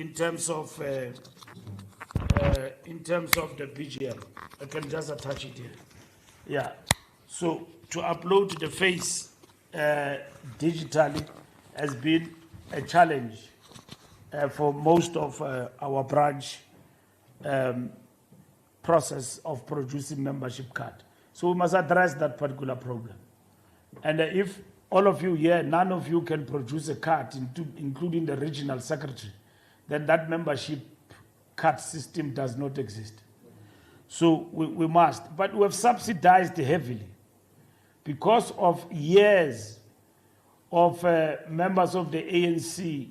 in terms of the BGM. I can just attach it here. Yeah. So to upload the face digitally has been a challenge for most of our branch process of producing membership card. So we must address that particular problem. And if all of you here, none of you can produce a card, including the regional secretary, then that membership card system does not exist. So we must. But we have subsidized heavily because of years of members of the ANC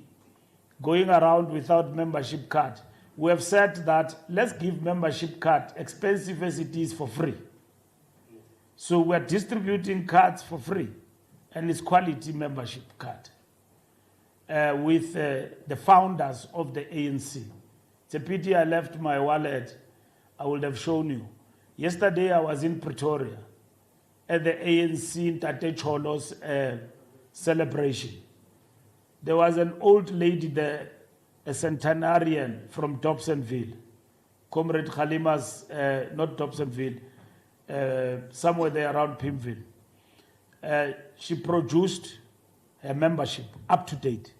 going around without membership card. We have said that let's give membership card, expensive as it is, for free. So we're distributing cards for free, and it's quality membership card with the founders of the ANC. It's a pity I left my wallet. I would have shown you. Yesterday I was in Pretoria at the ANC Tate Cholo's celebration. There was an old lady there, a centenarian from Dobsonville, Comrade Khalima's, not Dobsonville, somewhere there around Pimville. She produced her membership, up to date,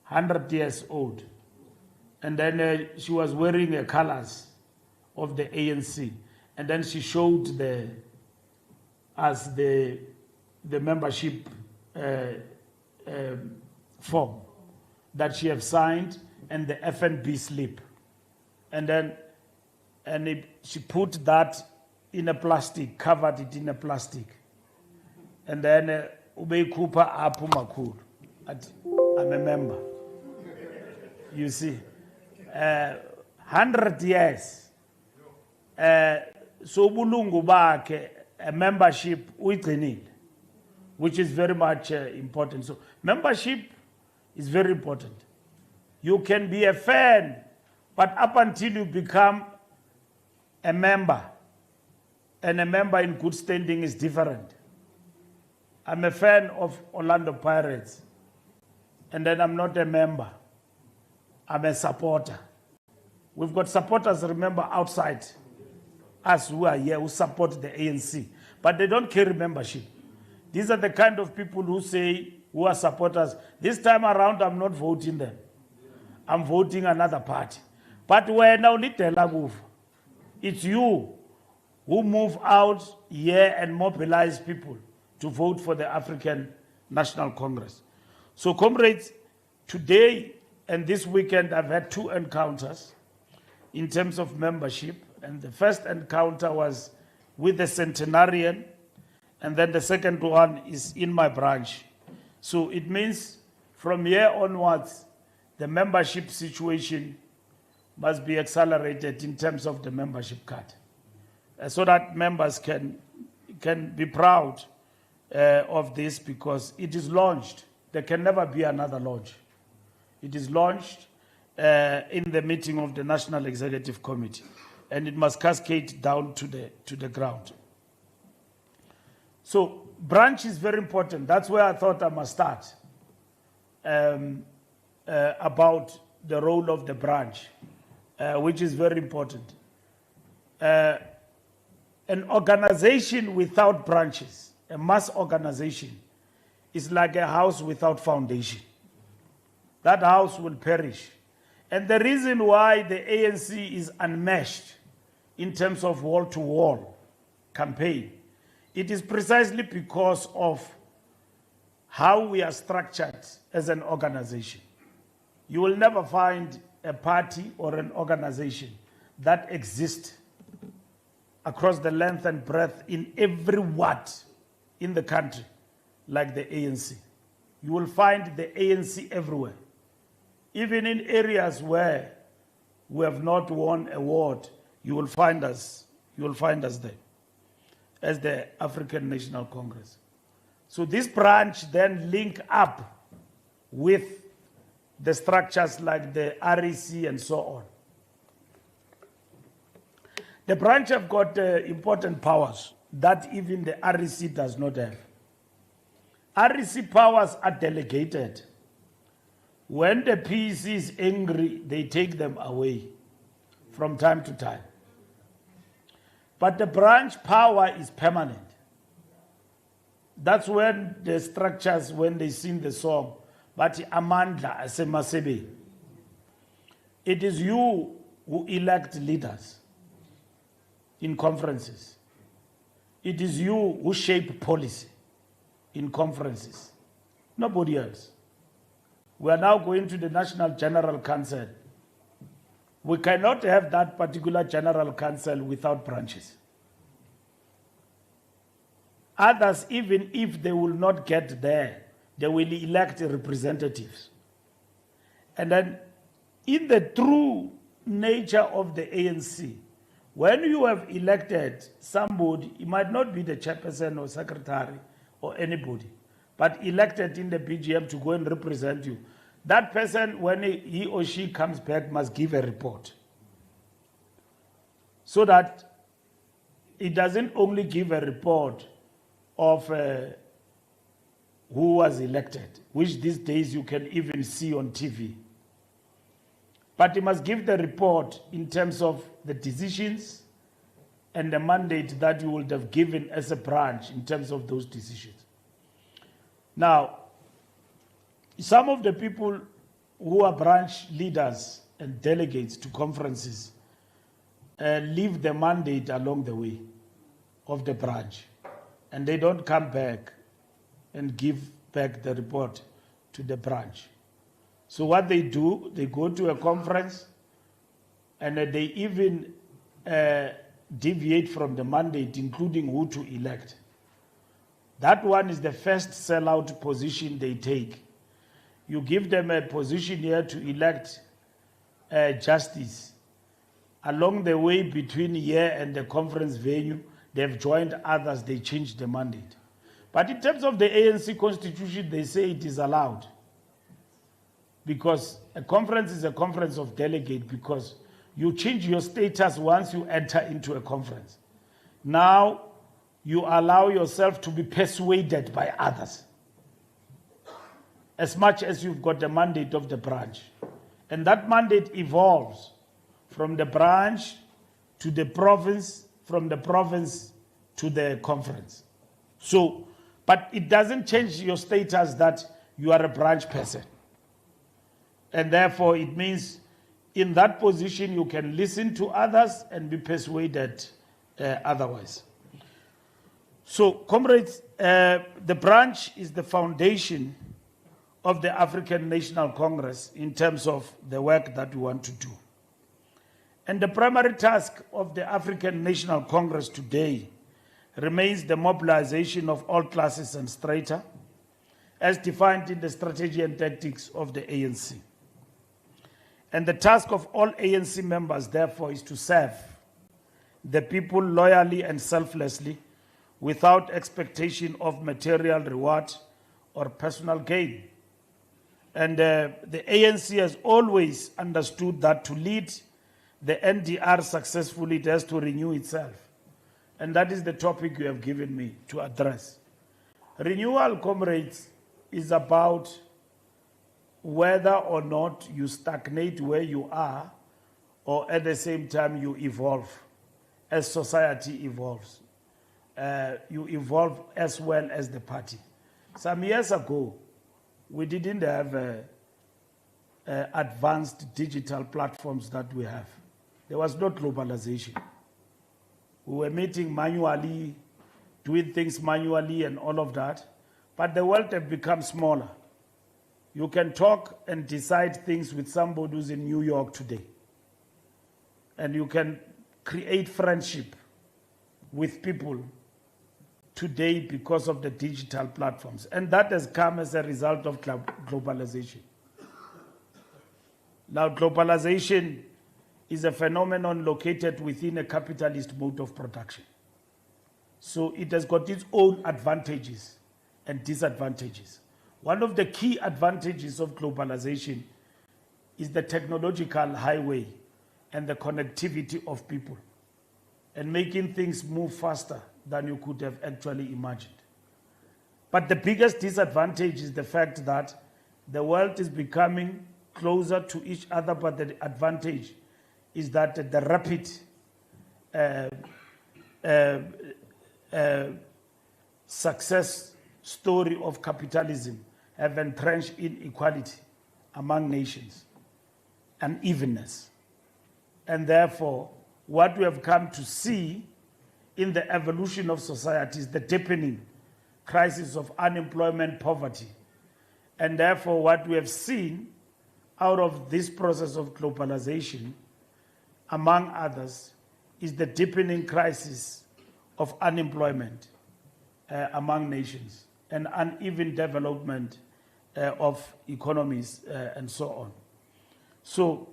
100 years old. And then she was wearing the colors of the ANC. And then she showed us the membership form that she have signed and the FNB slip. And then she put that in a plastic, covered it in a plastic. And then Ube Cooper Apumakul. I'm a member. You see. 100 years. So bulungu bakhe a membership uyigcinile, which is very much important. So membership is very important. You can be a fan, but up until you become a member, and a member in good standing is different. I'm a fan of Orlando Pirates, and then I'm not a member. I'm a supporter. We've got supporters, remember, outside us who are here, who support the ANC, but they don't carry membership. These are the kind of people who say, who are supporters. This time around, I'm not voting them. I'm voting another party. But we're now little. It's you who move out here and mobilize people to vote for the African National Congress. So, comrades, today and this weekend, I've had 2 encounters in terms of membership. And the first encounter was with the centenarian, and then the second one is in my branch. So it means from here onwards, the membership situation must be accelerated in terms of the membership card, so that members can be proud of this, because it is launched. There can never be another launch. It is launched in the meeting of the National Executive Committee, and it must cascade down to the ground. So branch is very important. That's where I thought I must start about the role of the branch, which is very important. An organization without branches, a mass organization, is like a house without foundation. That house will perish. And the reason why the ANC is unmatched in terms of wall-to-wall campaign, it is precisely because of how we are structured as an organization. You will never find a party or an organization that exists across the length and breadth in every ward in the country like the ANC. You will find the ANC everywhere. Even in areas where we have not won a award, you will find us there as the African National Congress. So this branch then link up with the structures like the REC and so on. The branch have got important powers that even the REC does not have. REC powers are delegated When the PC is angry, they take them away from time to time. But the branch power is permanent. That's when the structures, when they sing the song, but Amandla Asemasebe. It is you who elect leaders in conferences. It is you who shape policy in conferences. Nobody else. We are now going to the National General Council. We cannot have that particular General Council without branches. Others, even if they will not get there, they will elect representatives. And then, in the true nature of the ANC, when you have elected somebody, it might not be the chairperson or secretary or anybody, but elected in the BGM to go and represent you, that person, when he or she comes back, must give a report. So that it doesn't only give a report of who was elected, which these days you can even see on TV. But he must give the report in terms of the decisions and the mandate that you would have given as a branch in terms of those decisions. Now, some of the people who are branch leaders and delegates to conferences leave the mandate along the way of the branch, and they don't come back and give back the report to the branch. So what they do, they go to a conference and they even deviate from the mandate, including who to elect. That one is the first sellout position they take. You give them a position here to elect justice. Along the way between here and the conference venue, they've joined others, they changed the mandate. But in terms of the ANC constitution, they say it is allowed. Because a conference is a conference of delegate, because you change your status once you enter into a conference. Now, you allow yourself to be persuaded by others, as much as you've got the mandate of the branch. And that mandate evolves from the branch to the province, from the province to the conference. So, but it doesn't change your status that you are a branch person. And therefore, it means in that position, you can listen to others and be persuaded otherwise. So, comrades, the branch is the foundation of the African National Congress in terms of the work that we want to do. And the primary task of the African National Congress today remains the mobilization of all classes and strata, as defined in the strategy and tactics of the ANC. And the task of all ANC members, therefore, is to serve the people loyally and selflessly, without expectation of material reward or personal gain. And the ANC has always understood that to lead the NDR successfully, it has to renew itself. And that is the topic you have given me to address. Renewal, comrades, is about whether or not you stagnate where you are, or at the same time you evolve as society evolves. You evolve as well as the party. Some years ago, we didn't have advanced digital platforms that we have. There was no globalization. We were meeting manually, doing things manually and all of that, but the world has become smaller. You can talk and decide things with somebody who's in New York today. And you can create friendship with people today because of the digital platforms. And that has come as a result of globalization. Now, globalization is a phenomenon located within a capitalist mode of production. So it has got its own advantages and disadvantages. One of the key advantages of globalization is the technological highway and the connectivity of people, and making things move faster than you could have actually imagined. But the biggest disadvantage is the fact that The world is becoming closer to each other, but the advantage is that the rapid success story of capitalism have entrenched inequality among nations and evenness. And therefore, what we have come to see in the evolution of society is the deepening crisis of unemployment, poverty. And therefore, what we have seen out of this process of globalization, among others, is the deepening crisis of unemployment among nations and uneven development of economies and so on. So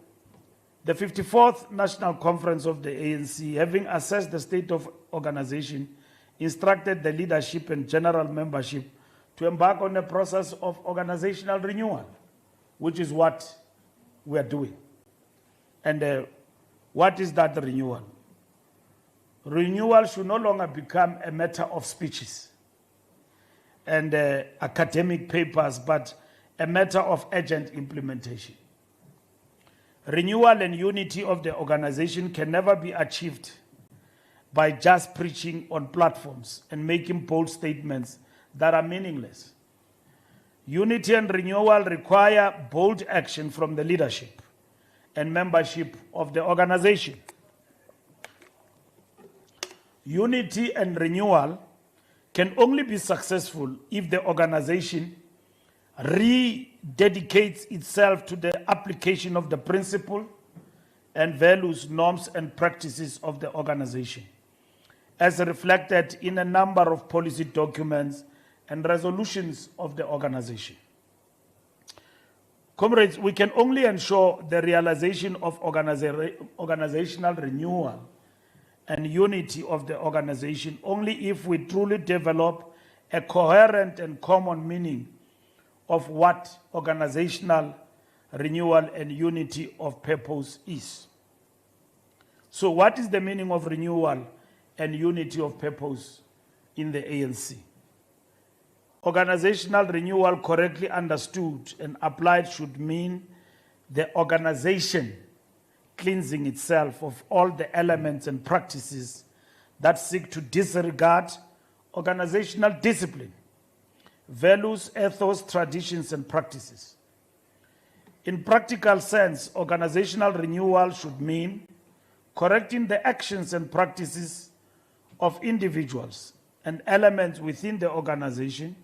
the 54th National Conference of the ANC, having assessed the state of organization, instructed the leadership and general membership to embark on a process of organizational renewal, which is what we are doing. And what is that renewal? Renewal should no longer become a matter of speeches and academic papers, but a matter of urgent implementation. Renewal and unity of the organization can never be achieved by just preaching on platforms and making bold statements that are meaningless. Unity and renewal require bold action from the leadership and membership of the organization. Unity and renewal can only be successful if the organization rededicates itself to the application of the principle and values, norms, and practices of the organization, as reflected in a number of policy documents and resolutions of the organization. Comrades, we can only ensure the realization of organizational renewal and unity of the organization only if we truly develop a coherent and common meaning of what organizational renewal and unity of purpose is. So what is the meaning of renewal and unity of purpose in the ANC? Organizational renewal, correctly understood and applied, should mean the organization cleansing itself of all the elements and practices that seek to disregard organizational discipline, values, ethos, traditions, and practices. In practical sense, organizational renewal should mean correcting the actions and practices of individuals and elements within the organization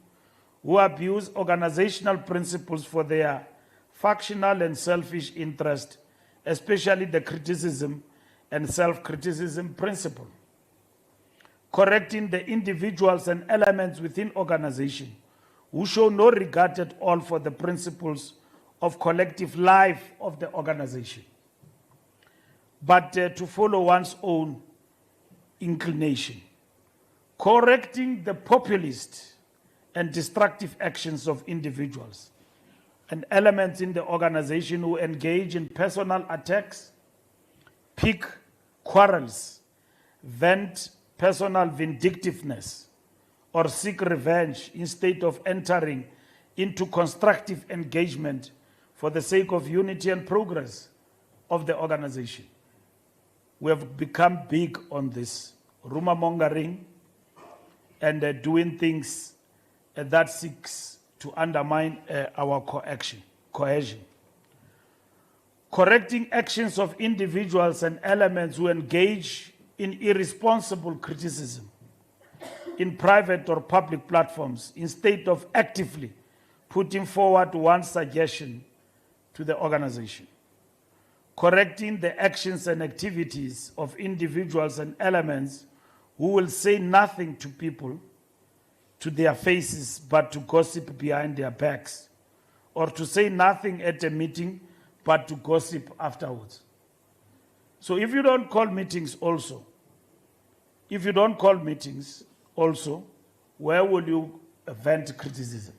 who abuse organizational principles for their factional and selfish interest, especially the criticism and self-criticism principle. Correcting the individuals and elements within organization who show no regard at all for the principles of collective life of the organization, but to follow one's own inclination. Correcting the populist and destructive actions of individuals and elements in the organization who engage in personal attacks, pick quarrels, vent personal vindictiveness, or seek revenge instead of entering into constructive engagement for the sake of unity and progress of the organization. We have become big on this, rumor mongering and doing things that seeks to undermine our cohesion. Correcting actions of individuals and elements who engage in irresponsible criticism in private or public platforms instead of actively putting forward one suggestion to the organization. Correcting the actions and activities of individuals and elements who will say nothing to people to their faces but to gossip behind their backs, or to say nothing at a meeting but to gossip afterwards. So if you don't call meetings also, where will you vent criticism?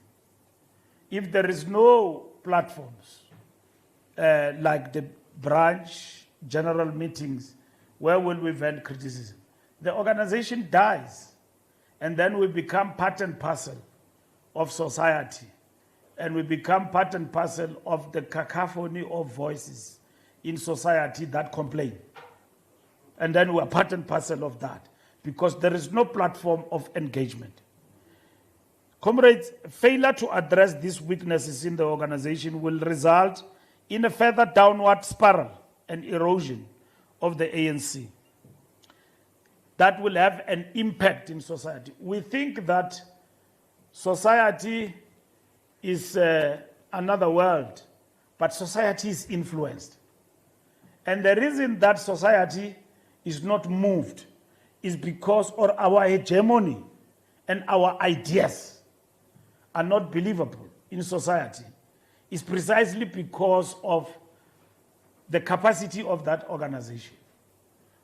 If there is no platforms like the branch general meetings, where will we vent criticism? The organization dies, and then we become part and parcel of society and we become part and parcel of the cacophony of voices in society that complain. And then we are part and parcel of that because there is no platform of engagement. Comrades, failure to address these weaknesses in the organization will result in a further downward spiral and erosion of the ANC. That will have an impact in society. We think that society is another world, but society is influenced. And the reason that society is not moved is because of our hegemony and our ideas are not believable in society. It's precisely because of the capacity of that organization.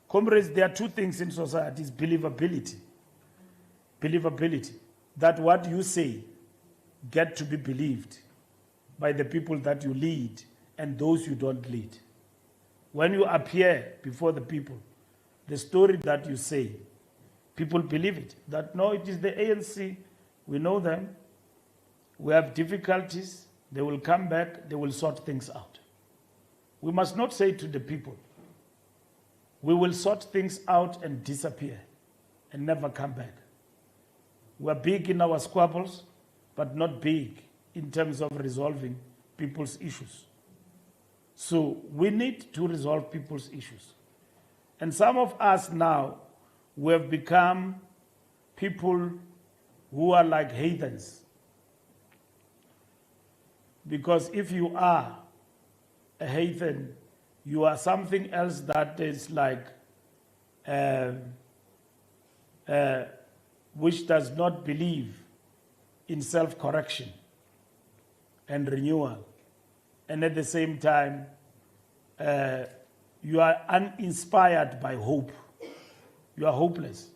Comrades, there are two things in society: is believability. Believability, that what you say get to be believed by the people that you lead and those you don't lead. When you appear before the people, the story that you say, people believe it. That no, it is the ANC, we know them, we have difficulties, they will come back, they will sort things out. We must not say to the people, we will sort things out and disappear and never come back. We're big in our squabbles, but not big in terms of resolving people's issues. So we need to resolve people's issues. And some of us now, we have become people who are like heathens. Because if you are a heathen, you are something else that is like, which does not believe in self-correction and renewal. And at the same time, you are uninspired by hope. You are hopeless.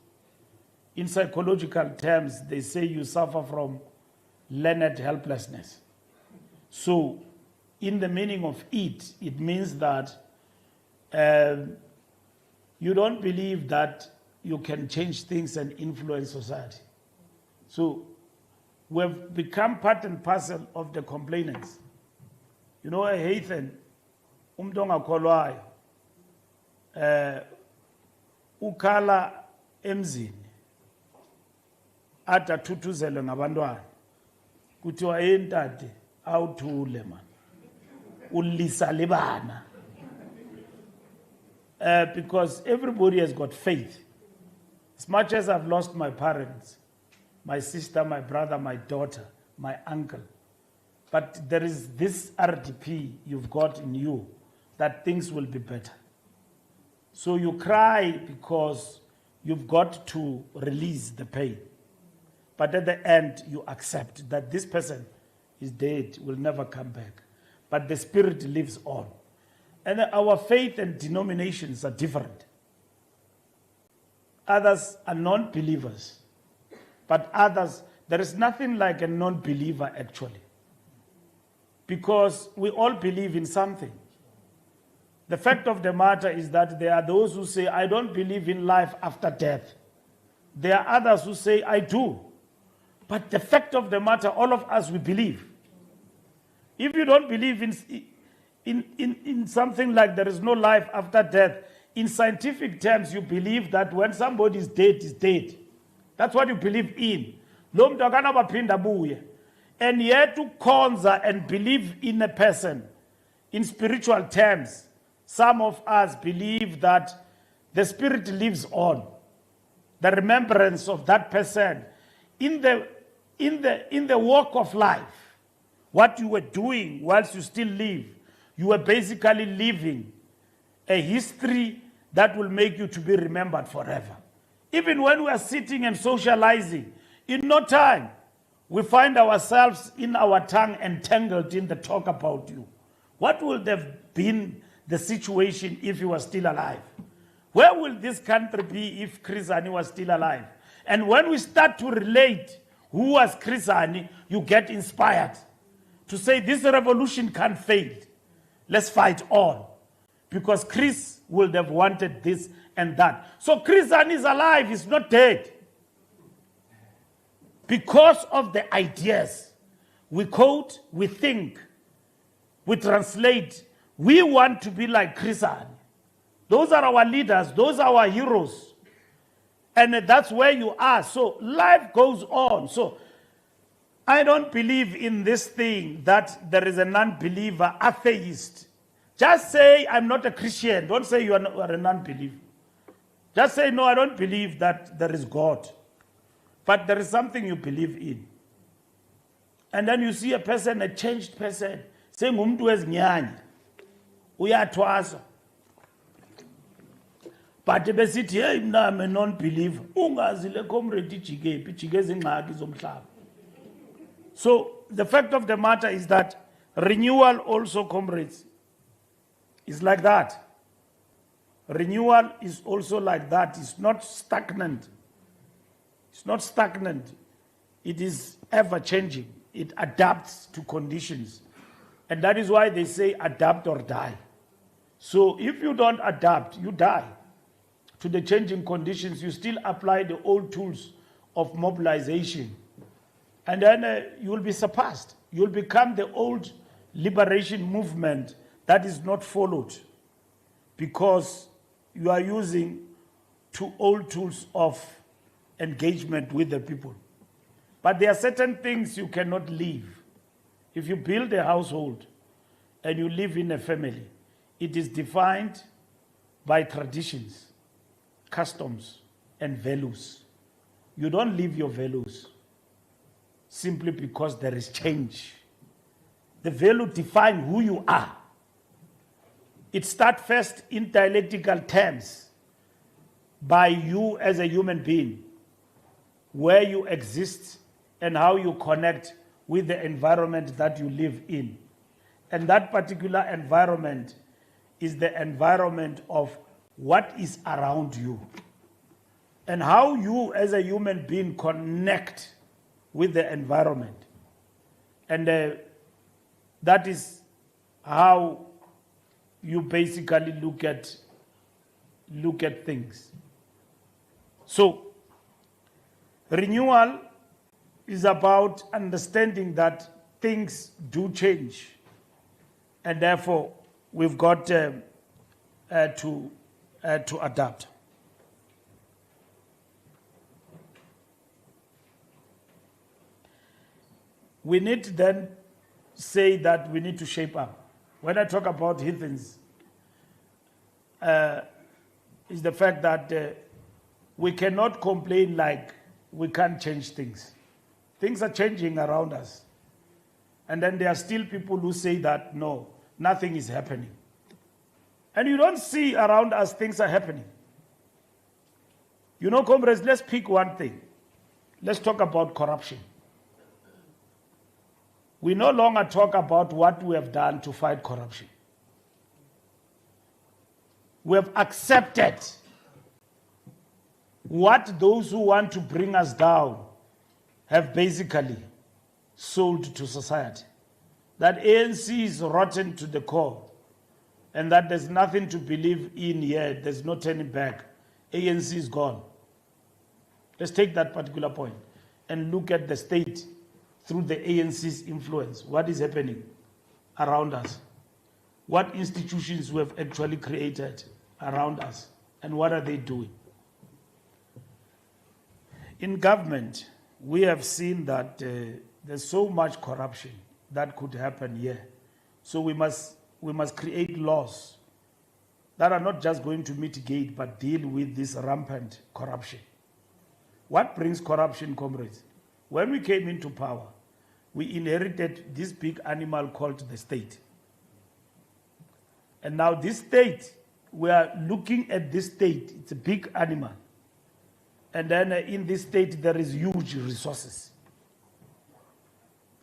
In psychological terms, they say you suffer from learned helplessness. So, in the meaning of it, it means that you don't believe that you can change things and influence society. So, we've become part and parcel of the complainants. You know, a heathen, umdonga kolwayo, ukala emzini, ata tuthuzele ngabantwana, kuthiwa entate awuthule man, ulisa libana. Because everybody has got faith. As much as I've lost my parents, my sister, my brother, my daughter, my uncle, but there is this RDP you've got in you that things will be better. So you cry because you've got to release the pain. But at the end, you accept that this person is dead, will never come back. But the spirit lives on. And our faith and denominations are different. Others are non-believers. But others, there is nothing like a non-believer actually. Because we all believe in something. The fact of the matter is that there are those who say, I don't believe in life after death. There are others who say, I do. But the fact of the matter, all of us, we believe. If you don't believe in something like there is no life after death, in scientific terms, you believe that when somebody is dead, is dead. That's what you believe in. And yet to konza and believe in a person, in spiritual terms, some of us believe that the spirit lives on. The remembrance of that person in the walk of life, what you were doing whilst you still live, you were basically living a history that will make you to be remembered forever. Even when we are sitting and socializing, in no time, we find ourselves in our tongue entangled in the talk about you. What would have been the situation if you were still alive? Where will this country be if Chris Hani was still alive? And when we start to relate who was Chris Hani, you get inspired to say this revolution can't fail. Let's fight on. Because Chris would have wanted this and that. So Chris Hani is alive, he's not dead. Because of the ideas, we quote, we think, we translate. We want to be like Chrisan. Those are our leaders. Those are our heroes. And that's where you are. So life goes on. So I don't believe in this thing that there is a non-believer, atheist. Just say, I'm not a Christian. Don't say you are a non-believer. Just say, no, I don't believe that there is God. But there is something you believe in. And then you see a person, a changed person, saying, umuntu wezinyanya, uyathwasa. But besithi, hey, mna I'm a non-believer. Ungazi le comrade ijike, ijike zingxaki zomhlaba. So the fact of the matter is that renewal also, comrades, is like that. Renewal is also like that. It's not stagnant. It's not stagnant. It is ever changing. It adapts to conditions. And that is why they say adapt or die. So if you don't adapt, you die to the changing conditions. You still apply the old tools of mobilization. And then you will be surpassed. You will become the old liberation movement that is not followed because you are using two old tools of engagement with the people. But there are certain things you cannot leave. If you build a household and you live in a family, it is defined by traditions, customs, and values. You don't leave your values simply because there is change. The value defines who you are. It starts first in dialectical terms by you as a human being, where you exist and how you connect with the environment that you live in. And that particular environment is the environment of what is around you and how you as a human being connect with the environment. And that is how you basically look at things. So renewal is about understanding that things do change, and therefore we've got to adapt. We need to then say that we need to shape up. When I talk about heathens, is the fact that we cannot complain like we can't change things. Things are changing around us. And then there are still people who say that, no, nothing is happening. And you don't see around us things are happening. You know, comrades, let's pick one thing. Let's talk about corruption. We no longer talk about what we have done to fight corruption. We have accepted what those who want to bring us down have basically sold to society. That ANC is rotten to the core and that there's nothing to believe in here. There's no turning back. ANC is gone. Let's take that particular point and look at the state through the ANC's influence. What is happening around us? What institutions we have actually created around us, and what are they doing? In government, we have seen that there's so much corruption that could happen here. So we must create laws that are not just going to mitigate, but deal with this rampant corruption. What brings corruption, comrades? When we came into power, we inherited this big animal called the state. And now this state, we are looking at this state, it's a big animal. And then in this state, there is huge resources.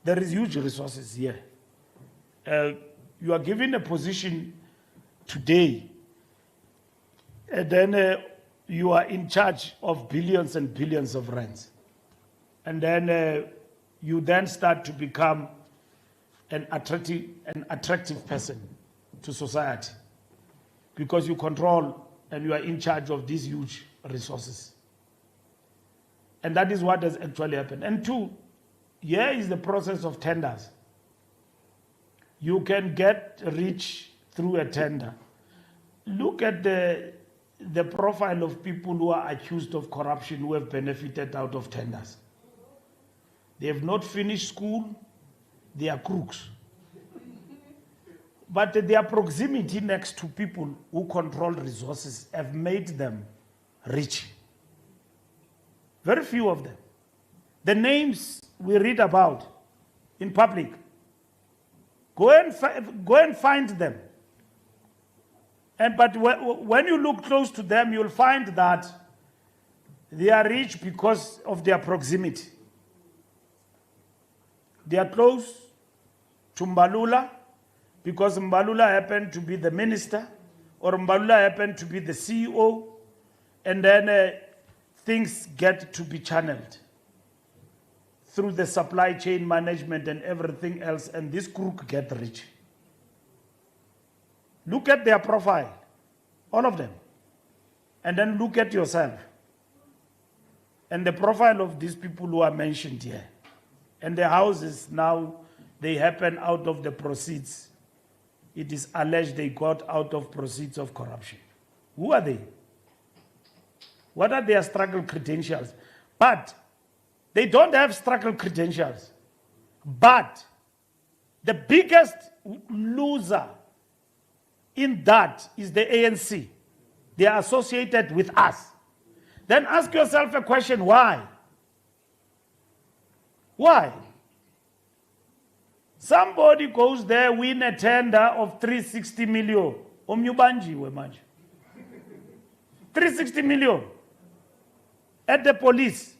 There is huge resources here. You are given a position today, and then you are in charge of billions and billions of rands. And then you then start to become an attractive person to society because you control and you are in charge of these huge resources. And that is what has actually happened. And two, here is the process of tenders. You can get rich through a tender. Look at the profile of people who are accused of corruption who have benefited out of tenders. They have not finished school, they are crooks. But their proximity next to people who control resources have made them rich. Very few of them. The names we read about in public, go and find them. But when you look close to them, you'll find that they are rich because of their proximity. They are close to Mbalula because Mbalula happened to be the minister, or Mbalula happened to be the CEO, and then things get to be channeled through the supply chain management and everything else, and this crook get rich. Look at their profile, all of them, and then look at yourself and the profile of these people who are mentioned here. And the houses now, they happen out of the proceeds. It is alleged they got out of proceeds of corruption. Who are they? What are their struggle credentials? But they don't have struggle credentials. But the biggest loser in that is the ANC. They are associated with us. Then ask yourself a question, why? Why? Somebody goes there, win a tender of 360 million. Omnyubanji we manje. 360 million at the police.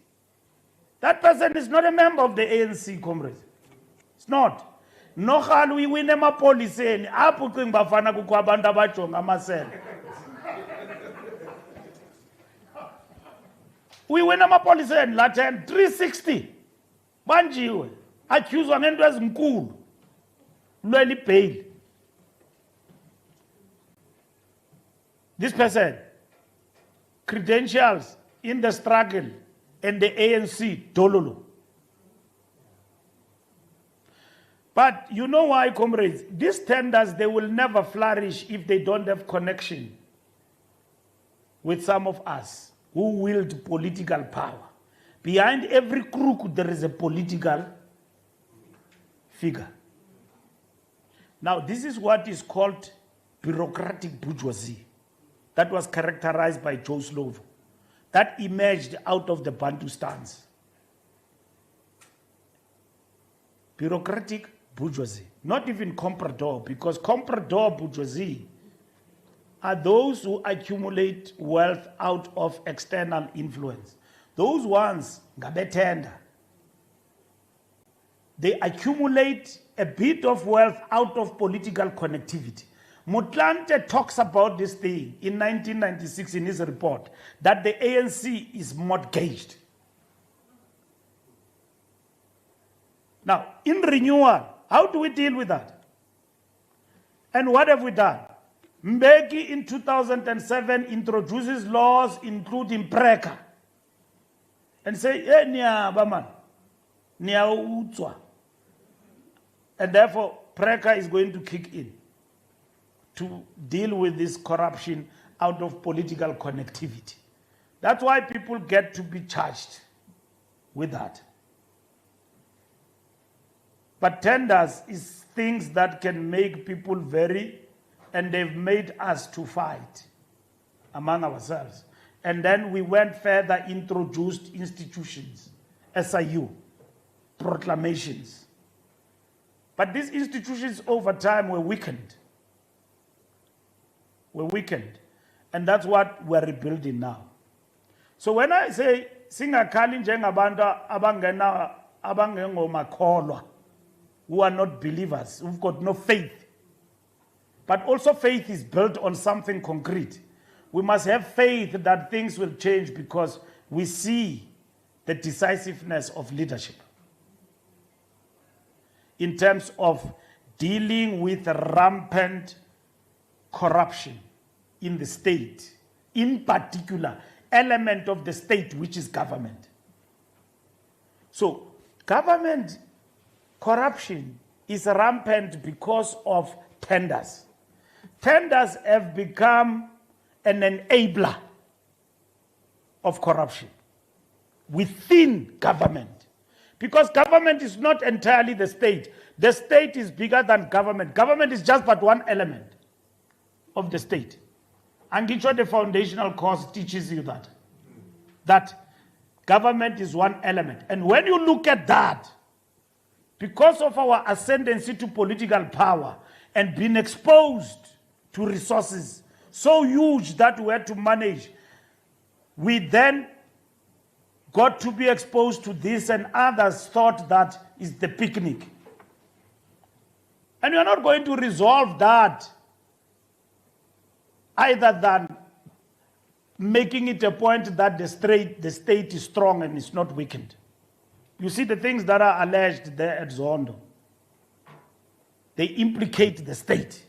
That person is not a member of the ANC, comrades. It's not. No, we win a police. Apu king bafana kukwabanda bachonga masel. We win a police in Latin 360. Banjiwe. Accused of ngento ezinkulu. Lweli bail. This person, credentials in the struggle and the ANC, dololo. But you know why, comrades? These tenders, they will never flourish if they don't have connection with some of us who wield political power. Behind every crook, there is a political figure. Now, this is what is called bureaucratic bourgeoisie that was characterized by Joe Slovo, that emerged out of the Bantustans. Bureaucratic bourgeoisie, not even comprador, because comprador bourgeoisie are those who accumulate wealth out of external influence. Those ones, ngabetenda, they accumulate a bit of wealth out of political connectivity. Motlanthe talks about this thing in 1996 in his report, that the ANC is mortgaged. Now, in renewal, how do we deal with that? And what have we done? Mbeki in 2007 introduces laws including PRECA and say, hey, niya baman, niya utswa. And therefore, PRECA is going to kick in to deal with this corruption out of political connectivity. That's why people get to be charged with that. But tenders is things that can make people very, and they've made us to fight among ourselves. And then we went further, introduced institutions, SIU, proclamations. But these institutions over time were weakened. And that's what we're rebuilding now. So when I say, singakhali njengabantu abangengomakholwa, who are not believers, who've got no faith. But also faith is built on something concrete. We must have faith that things will change because we see the decisiveness of leadership in terms of dealing with rampant corruption in the state, in particular, element of the state which is government. So Government corruption is rampant because of tenders. Tenders have become an enabler of corruption within government. Because government is not entirely the state. The state is bigger than government. Government is just but one element of the state. And each of the foundational course teaches you that government is one element. And when you look at that, because of our ascendancy to political power and being exposed to resources so huge that we had to manage, we then got to be exposed to this, and others thought that is the picnic. And you're not going to resolve that either than making it a point that the state is strong and is not weakened. You see the things that are alleged there at Zondo. They implicate the state.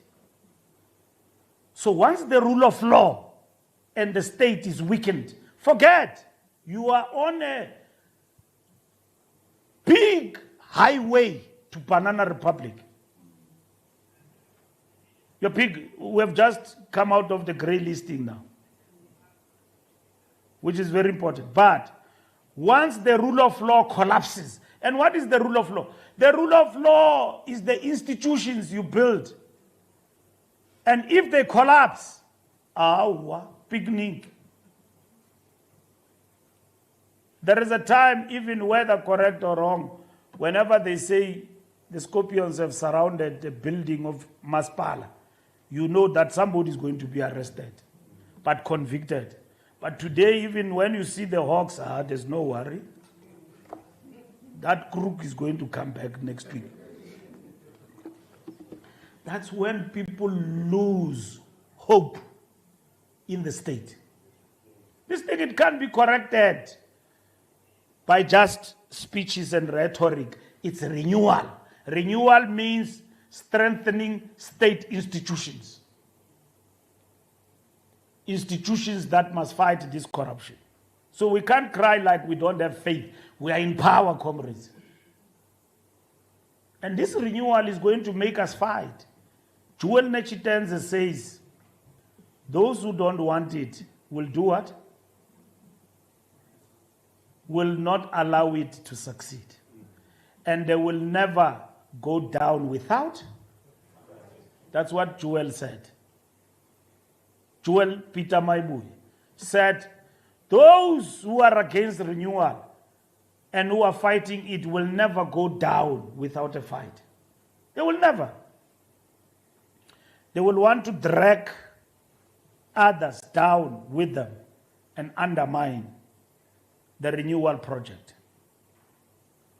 So once the rule of law and the state is weakened, forget. You are on a big highway to Banana Republic. You're big. We have just come out of the grey listing now, which is very important. But once the rule of law collapses, and what is the rule of law? The rule of law is the institutions you build. And if they collapse, picnic. There is a time, even whether correct or wrong, whenever they say the Scorpions have surrounded the building of Maspala, you know that somebody is going to be arrested, but convicted. But today, even when you see the Hawks, there's no worry. That crook is going to come back next week. That's when people lose hope in the state. This thing, it can't be corrected by just speeches and rhetoric. It's renewal. Renewal means strengthening state institutions. Institutions that must fight this corruption. So we can't cry like we don't have faith. We are in power, comrades. And this renewal is going to make us fight. Joel Nechitenze says, those who don't want it will do what? Will not allow it to succeed. And they will never go down without. That's what Joel said. Joel Peter Maibui said, those who are against renewal and who are fighting it will never go down without a fight. They will never. They will want to drag others down with them and undermine the renewal project.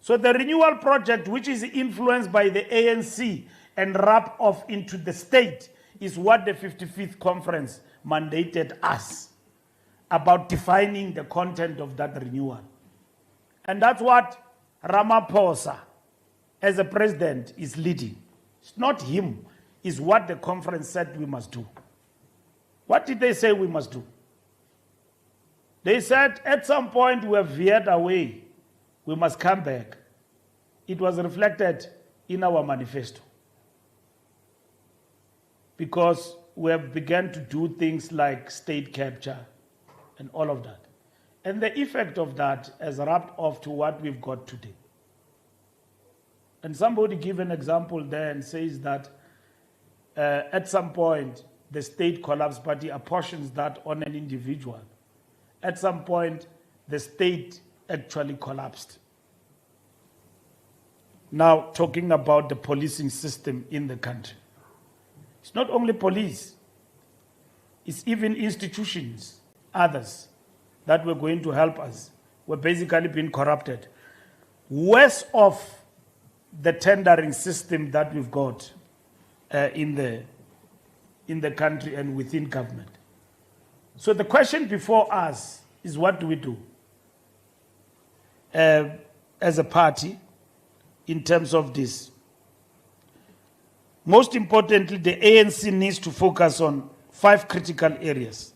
So the renewal project, which is influenced by the ANC and wrap off into the state, is what the 55th conference mandated us about defining the content of that renewal. And that's what Ramaphosa, as a president, is leading. It's not him, it's what the conference said we must do. What did they say we must do? They said at some point we have veered away. We must come back. It was reflected in our manifesto. Because we have begun to do things like state capture and all of that. And the effect of that has wrapped off to what we've got today. And somebody gave an example there and says that at some point the state collapsed, but he apportions that on an individual. At some point, the state actually collapsed. Now, talking about the policing system in the country. It's not only police, it's even institutions, others, that were going to help us, were basically being corrupted. Worse off the tendering system that we've got in the country and within government. So the question before us is, what do we do as a party in terms of this? Most importantly, the ANC needs to focus on 5 critical areas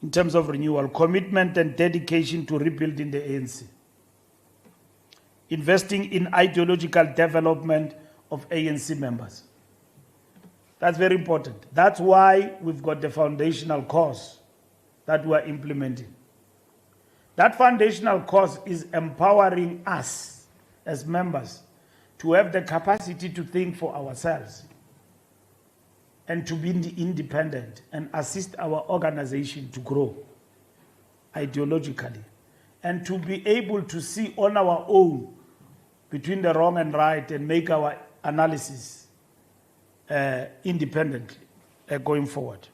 in terms of renewal: commitment and dedication to rebuilding the ANC, investing in ideological development of ANC members. That's very important. That's why we've got the foundational course that we're implementing. That foundational course is empowering us as members to have the capacity to think for ourselves and to be independent and assist our organization to grow ideologically and to be able to see on our own between the wrong and right and make our analysis independently going forward.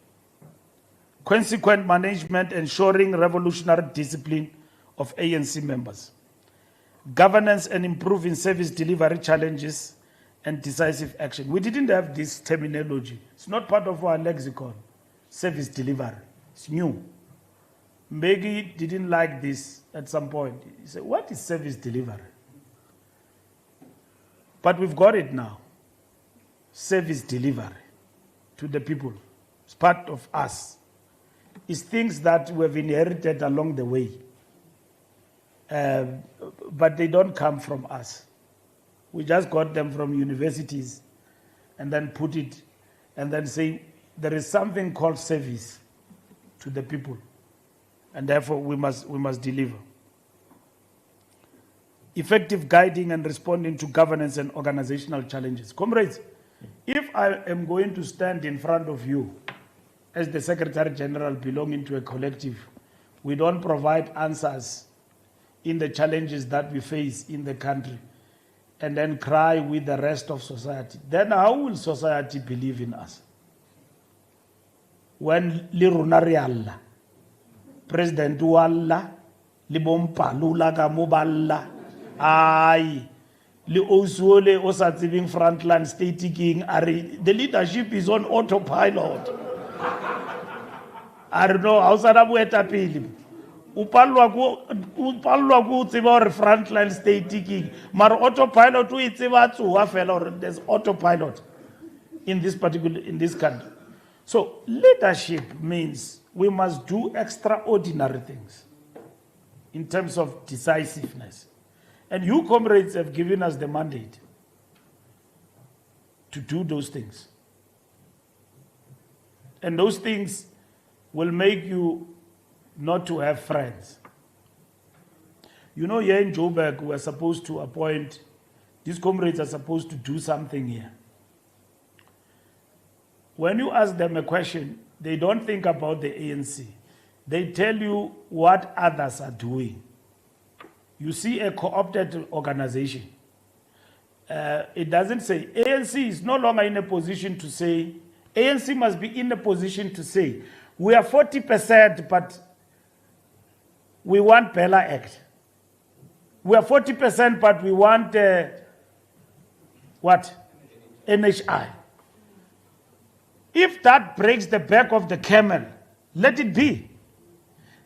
Consequent management ensuring revolutionary discipline of ANC members. Governance and improving service delivery challenges and decisive action. We didn't have this terminology. It's not part of our lexicon. Service delivery. It's new. Mbeki didn't like this at some point. He said, what is service delivery? But we've got it now. Service delivery to the people. It's part of us. It's things that we've inherited along the way. But they don't come from us. We just got them from universities and then put it and then say there is something called service to the people. And therefore we must deliver. Effective guiding and responding to governance and organizational challenges. Comrades, if I am going to stand in front of you as the Secretary General belonging to a collective, we don't provide answers in the challenges that we face in the country and then cry with the rest of society, then how will society believe in us? When Lirunarialla, President Walla, Libompalula Gamuballa, ay, Li Oswole Osativing Frontline State King, the leadership is on autopilot. I don't know, how Sarabueta Pili. Upalwa ku tseba or frontline state king mar autopilot o tseba tsoa fela or there's autopilot in this country. So leadership means we must do extraordinary things in terms of decisiveness, and you comrades have given us the mandate to do those things, and those things will make you not to have friends. You know, here in Joburg, we're supposed to appoint, these comrades are supposed to do something here. When you ask them a question, they don't think about the ANC. They tell you what others are doing. You see a co-opted organization. It doesn't say, ANC is no longer in a position to say, ANC must be in a position to say, we are 40%, but we want Bella Act. We are 40%, but we want what? NHI. If that breaks the back of the camel, let it be.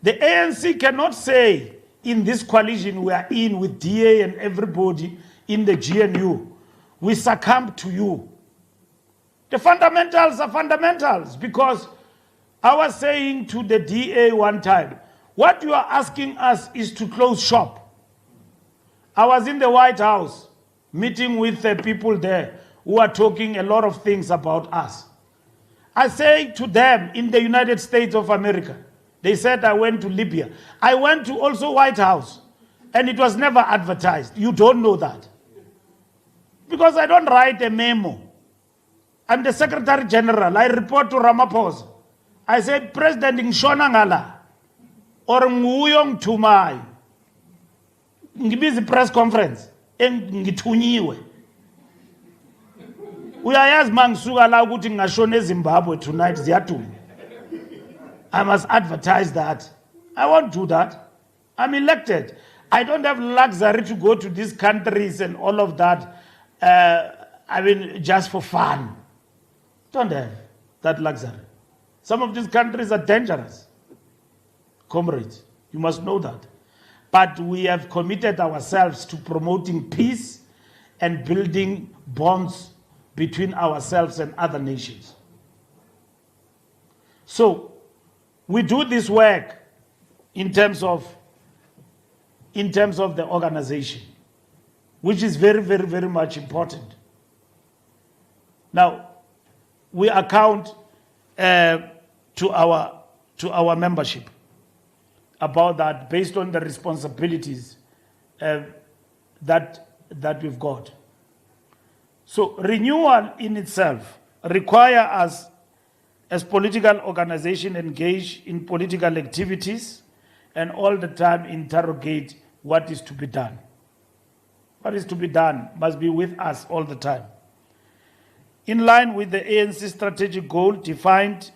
The ANC cannot say in this coalition we are in with DA and everybody in the GNU, we succumb to you. The fundamentals are fundamentals, because I was saying to the DA one time, what you are asking us is to close shop. I was in the White House meeting with the people there who are talking a lot of things about us. I say to them in the United States of America, they said I went to Libya. I went to also White House, and it was never advertised. You don't know that. Because I don't write a memo. I'm the Secretary General. I report to Ramaphosa. I said, President Ngshonangala, or nguyong tumai ngibizi press conference ngithunyiwe uyayazi mangisuka la ukuthi ngashona eZimbabwe tonight ziyaduma. I must advertise that. I won't do that. I'm elected. I don't have luxury to go to these countries and all of that. I mean, just for fun. Don't have that luxury. Some of these countries are dangerous. Comrades, you must know that. But we have committed ourselves to promoting peace and building bonds between ourselves and other nations. So we do this work in terms of the organization. which is very, very, very much important. Now, we account to our membership about that based on the responsibilities that we've got. So renewal in itself requires us as political organization engage in political activities and all the time interrogate what is to be done. What is to be done must be with us all the time. In line with the ANC strategic goal defined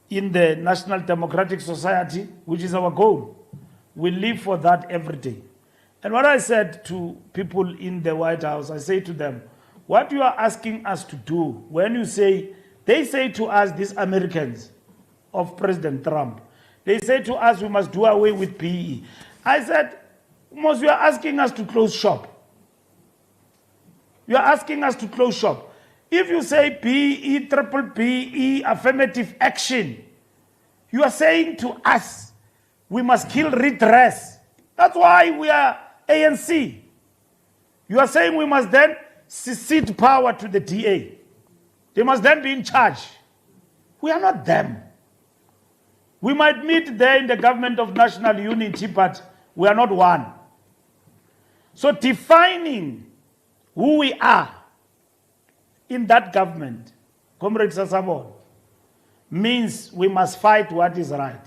in the National Democratic Society, which is our goal, we live for that every day. And what I said to people in the White House, I say to them, what you are asking us to do, when you say, they say to us, these Americans of President Trump, they say to us, we must do away with PE. I said, almost you are asking us to close shop. You are asking us to close shop. If you say PE, triple PE, affirmative action, you are saying to us, we must kill redress. That's why we are ANC. You are saying we must then cede power to the DA. They must then be in charge. We are not them. We might meet there in the government of national unity, but we are not one. So defining who we are in that government, Comrade Sasabon, means we must fight what is right.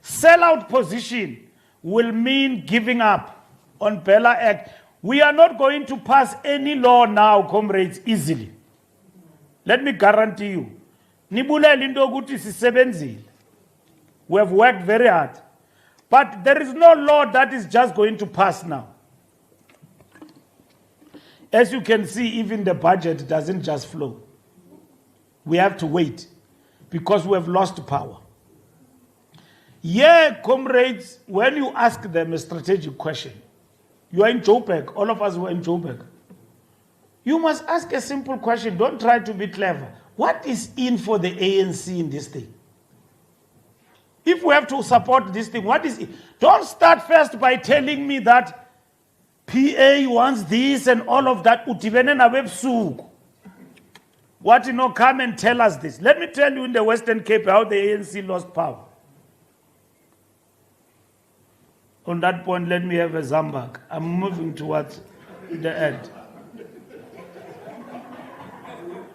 Sellout position will mean giving up on Bella Act. We are not going to pass any law now, comrades, easily. Let me guarantee you. We have worked very hard. But there is no law that is just going to pass now. As you can see, even the budget doesn't just flow. We have to wait because we have lost power. Yeah, comrades, when you ask them a strategic question, you are in Joburg, all of us were in Joburg. You must ask a simple question. Don't try to be clever. What is in for the ANC in this thing? If we have to support this thing, what is it? Don't start first by telling me that PA wants this and all of that. What, come and tell us this. Let me tell you in the Western Cape how the ANC lost power. On that point, let me have a Zambak. I'm moving towards the end.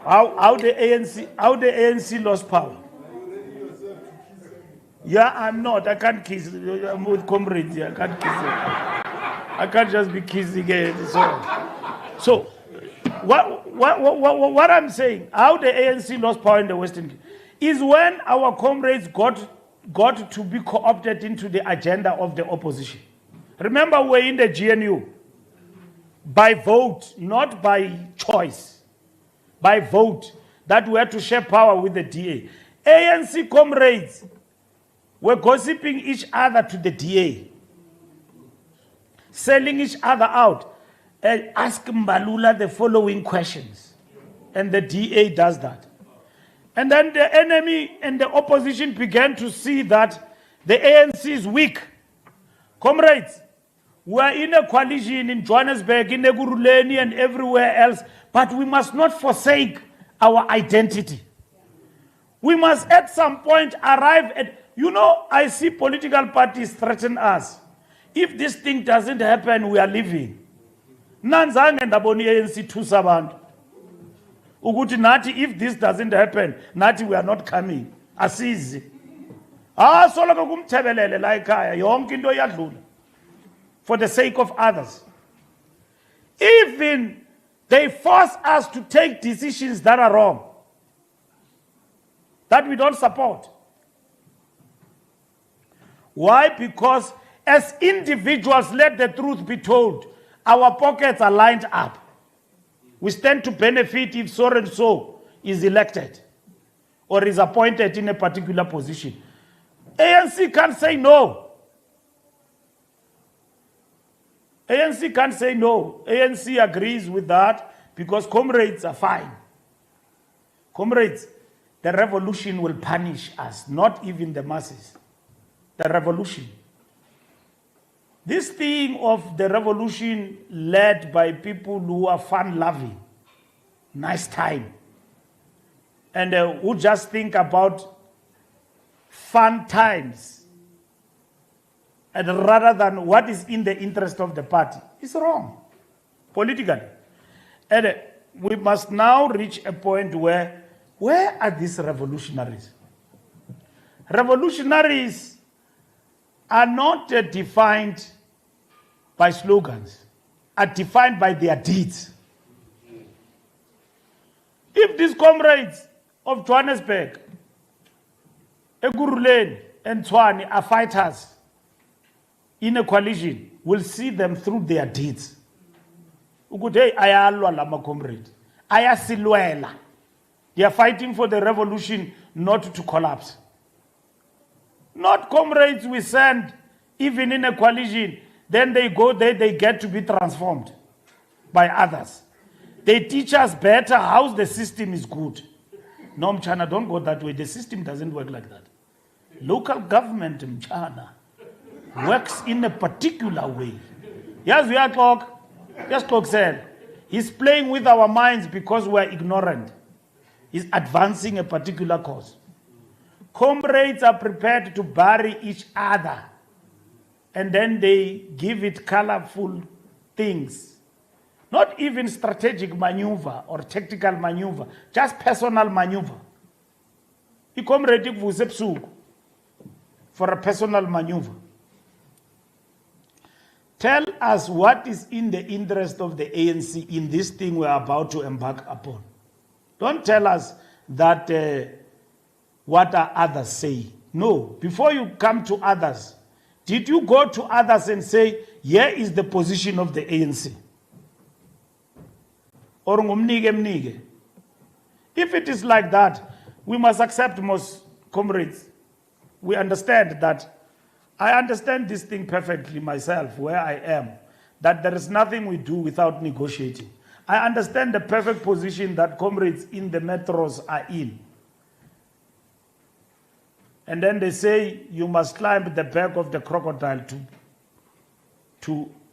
How the ANC lost power. Yeah, I'm not. I can't kiss. I'm with comrades here. I can't kiss it. I can't just be kissing it. So what I'm saying, how the ANC lost power in the Western Cape, is when our comrades got to be co-opted into the agenda of the opposition. Remember, we're in the GNU. By vote, not by choice. By vote, that we had to share power with the DA. ANC comrades were gossiping each other to the DA, selling each other out. And ask Mbalula the following questions. And the DA does that. And then the enemy and the opposition began to see that the ANC is weak. Comrades, we are in a coalition in Johannesburg, in Neguruleni and everywhere else, but we must not forsake our identity. We must at some point arrive at, I see political parties threaten us. If this thing doesn't happen, we are leaving. Nanzange ndaboni ANC thusa abantu. Ukuthi nathi if this doesn't happen, nathi we are not coming. Asizi. Soloko kumthebelele la ekhaya yonke into iyadlula. For the sake of others. Even they force us to take decisions that are wrong, that we don't support. Why? Because as individuals, let the truth be told, our pockets are lined up. We stand to benefit if so and so is elected or is appointed in a particular position. ANC can't say no. ANC can't say no. ANC agrees with that because comrades are fine. Comrades, the revolution will punish us, not even the masses. The revolution. This thing of the revolution led by people who are fun-loving, nice time, and who just think about fun times, and rather than what is in the interest of the party, is wrong, politically. And we must now reach a point where are these revolutionaries? Revolutionaries are not defined by slogans, are defined by their deeds. If these comrades of Johannesburg, Ekurhuleni and Tshwane are fighters in a coalition, we'll see them through their deeds. Hey, ayalwa lama comrade, ayasilwela. They are fighting for the revolution not to collapse. Not comrades we send, even in a coalition, then they go there, they get to be transformed by others. They teach us better how the system is good. No, Mchana, don't go that way. The system doesn't work like that. Local government, Mchana, works in a particular way. Yes, we are talk. Yes, talk said. He's playing with our minds because we are ignorant. He's advancing a particular cause. Comrades are prepared to bury each other, and then they give it colorful things. Not even strategic maneuver or tactical maneuver, just personal maneuver. I comrade kuvuse ebusuku for a personal maneuver. Tell us what is in the interest of the ANC in this thing we are about to embark upon. Don't tell us that what are others saying. No, before you come to others, did you go to others and say, here is the position of the ANC? Or ngumnike mnike? If it is like that, we must accept, most comrades. We understand that. I understand this thing perfectly myself, where I am, that there is nothing we do without negotiating. I understand the perfect position that comrades in the metros are in. And then they say, you must climb the back of the crocodile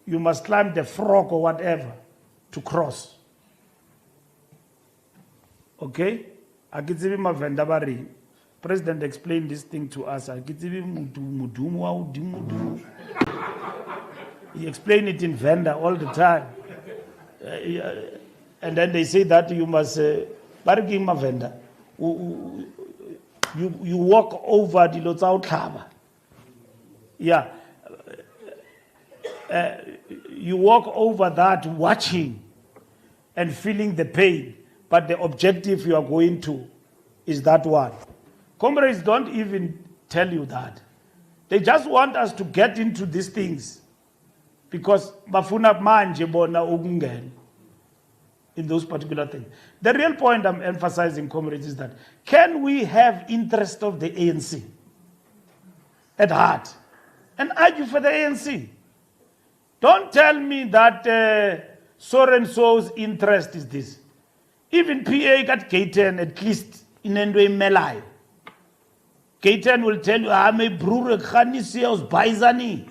you must climb the frog or whatever to cross. Okay? Akitsibi mavenda bari. President explained this thing to us. He explained it in Venda all the time. And then they say that you must, you walk over the Lotsautaba. Yeah. You walk over that watching and feeling the pain, but the objective you are going to is that one. Comrades don't even tell you that. They just want us to get into these things because bafuna manje bona ukungena in those particular things. The real point I'm emphasizing, comrades, is that can we have interest of the ANC at heart and argue for the ANC? Don't tell me that so-and-so's interest is this. Even PA got K10 at least in Ndwe Melayo. K10 will tell you, I'm a brewer, Khanisios, Baizani.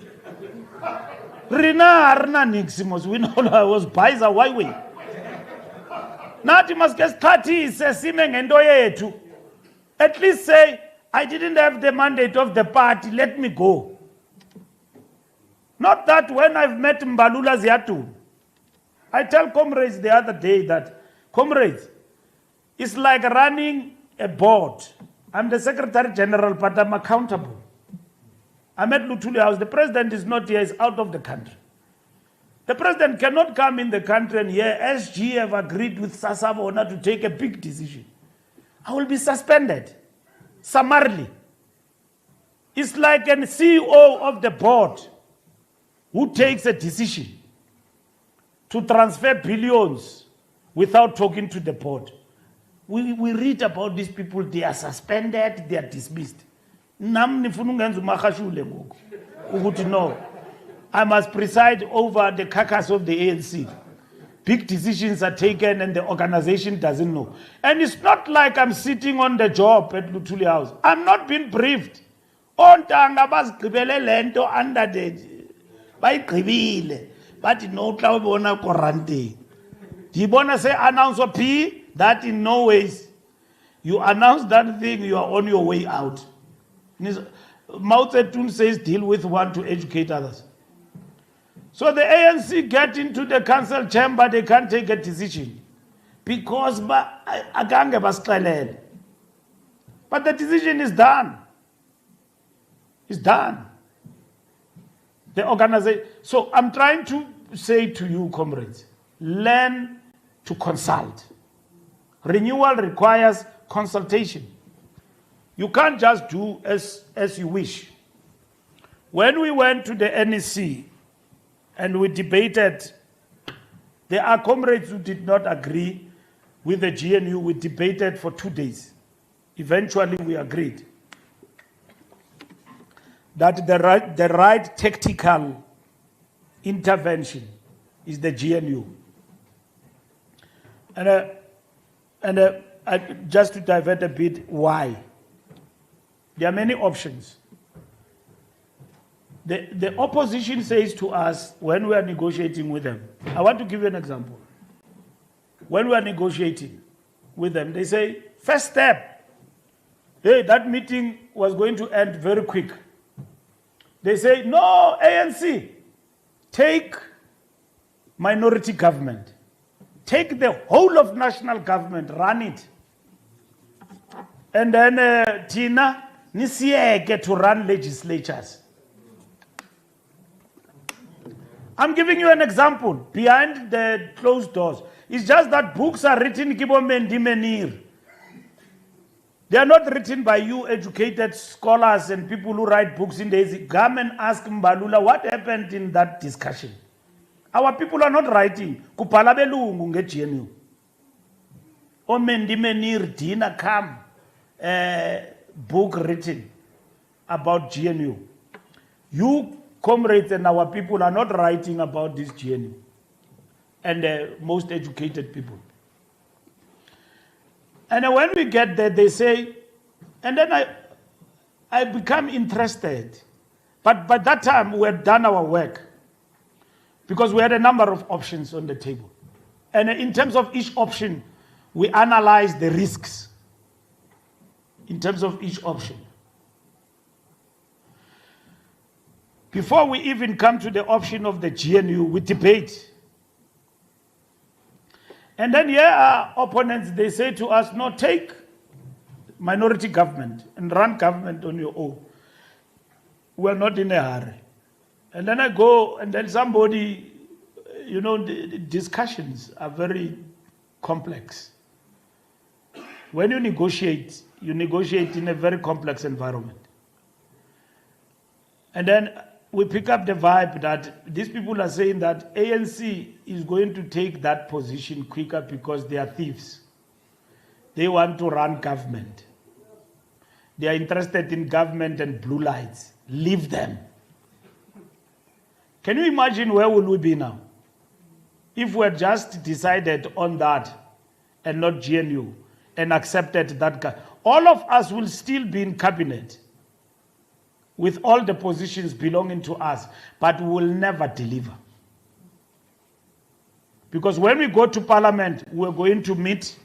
Rina Arna Niximos, we know I was Baiza, why we? Nati must get 30, says Simeng and Doyetu. At least say, I didn't have the mandate of the party, let me go. Not that when I've met Mbalula Ziatu. I tell comrades the other day that, comrades, it's like running a board. I'm the Secretary General, but I'm accountable. I'm at Luthuli House. The president is not here, he's out of the country. The president cannot come in the country and here SG have agreed with Sasavona to take a big decision. I will be suspended, summarily. It's like a CEO of the board who takes a decision to transfer billions without talking to the board. We read about these people, they are suspended, they are dismissed. No, I must preside over the carcass of the ANC. Big decisions are taken and the organization doesn't know. And it's not like I'm sitting on the job at Luthuli House. I'm not being briefed. Under the bayigqibile bathi no xa ubona koranteng ndiyibona se announce P that in no ways you announce that thing, you are on your way out. Mao Zedong says deal with one to educate others. So the ANC get into the council chamber, they can't take a decision because but the decision is done. It's done. The organization. So I'm trying to say to you, comrades, learn to consult. Renewal requires consultation. You can't just do as you wish. When we went to the NEC and we debated, there are comrades who did not agree with the GNU. We debated for 2 days. Eventually we agreed that the right tactical intervention is the GNU. And just to divert a bit, why? There are many options. The opposition says to us when we are negotiating with them, I want to give you an example. When we are negotiating with them, they say, first step, hey, that meeting was going to end very quick. They say, no, ANC, take minority government. Take the whole of national government, run it. And then Tina, get to run legislatures. I'm giving you an example behind the closed doors. It's just that books are written Kibo Mendi Menir. They are not written by you educated scholars and people who write books in days. Come and ask Mbalula what happened in that discussion. Our people are not writing. Kupala belungu nge GNU. O Mendi Menir Dina Kam book written about GNU. You comrades and our people are not writing about this GNU and most educated people. And when we get there, they say, and then I become interested. But by that time, we had done our work because we had a number of options on the table. And in terms of each option, we analyzed the risks in terms of each option. Before we even come to the option of the GNU, we debate. And then here are opponents, they say to us, no, take minority government and run government on your own. We're not in a hurry. And then I go, and then somebody, you know, the discussions are very complex. When you negotiate in a very complex environment. And then we pick up the vibe that these people are saying that ANC is going to take that position quicker because they are thieves. They want to run government. They are interested in government and blue lights. Leave them. Can you imagine where will we be now? If we had just decided on that and not GNU and accepted that, all of us will still be in cabinet with all the positions belonging to us, but we will never deliver. Because when we go to parliament, we're going to meet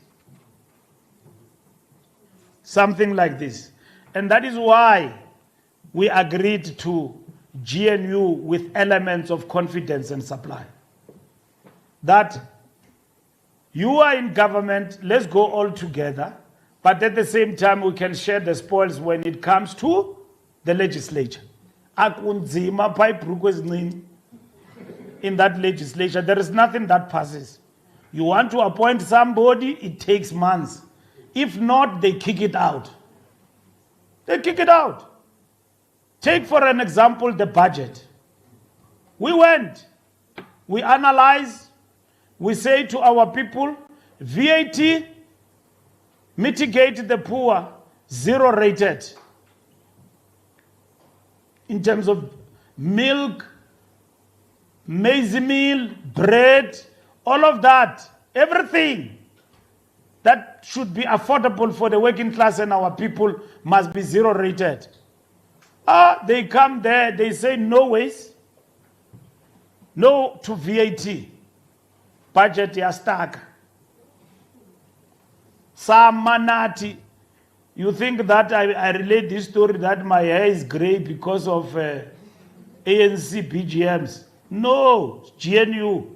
something like this. And that is why we agreed to GNU with elements of confidence and supply. That you are in government, let's go all together, but at the same time we can share the spoils when it comes to the legislature. In that legislature, there is nothing that passes. You want to appoint somebody, it takes months. If not, they kick it out. They kick it out. Take for an example the budget. We went, we analyze, we say to our people, VAT, mitigate the poor, 0 rated. In terms of milk, maize meal, bread, all of that, everything that should be affordable for the working class and our people must be 0 rated. They come there, they say no ways. No to VAT. Budget ya stuck. Some manati. You think that I relate this story that my hair is gray because of ANC BGMs? No, GNU.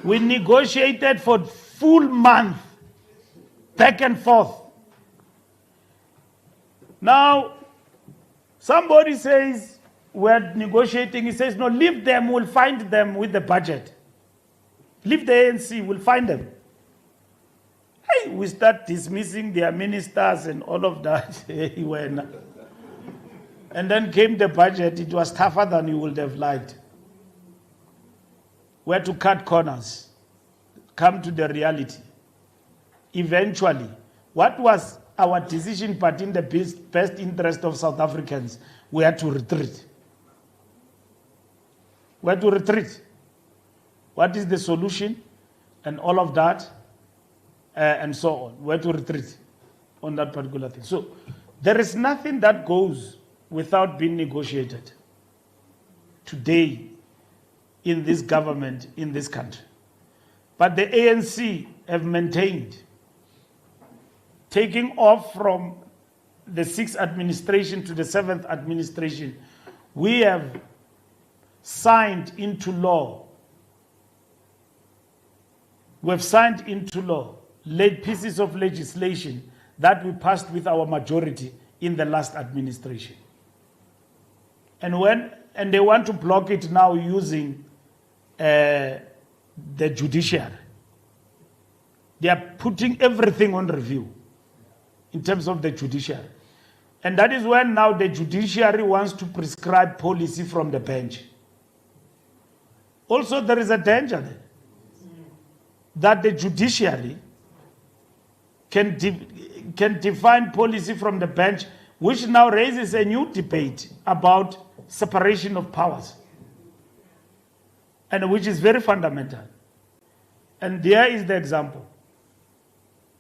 We negotiated for full month, back and forth. Now, somebody says, we're negotiating. He says, no, leave them, we'll find them with the budget. Leave the ANC, we'll find them. Hey, we start dismissing their ministers and all of that. And then came the budget. It was tougher than you would have liked. We had to cut corners, come to the reality. Eventually, what was our decision but in the best interest of South Africans? We had to retreat. We had to retreat. What is the solution? And all of that, and so on. We had to retreat on that particular thing. So there is nothing that goes without being negotiated today in this government, in this country. But the ANC have maintained, taking off from the 6th administration to the 7th administration, we have signed into law. We have signed into law pieces of legislation that we passed with our majority in the last administration. And they want to block it now using the judiciary. They are putting everything on review in terms of the judiciary. And that is when now the judiciary wants to prescribe policy from the bench. Also, there is a danger there that the judiciary can define policy from the bench, which now raises a new debate about separation of powers, and which is very fundamental. And there is the example.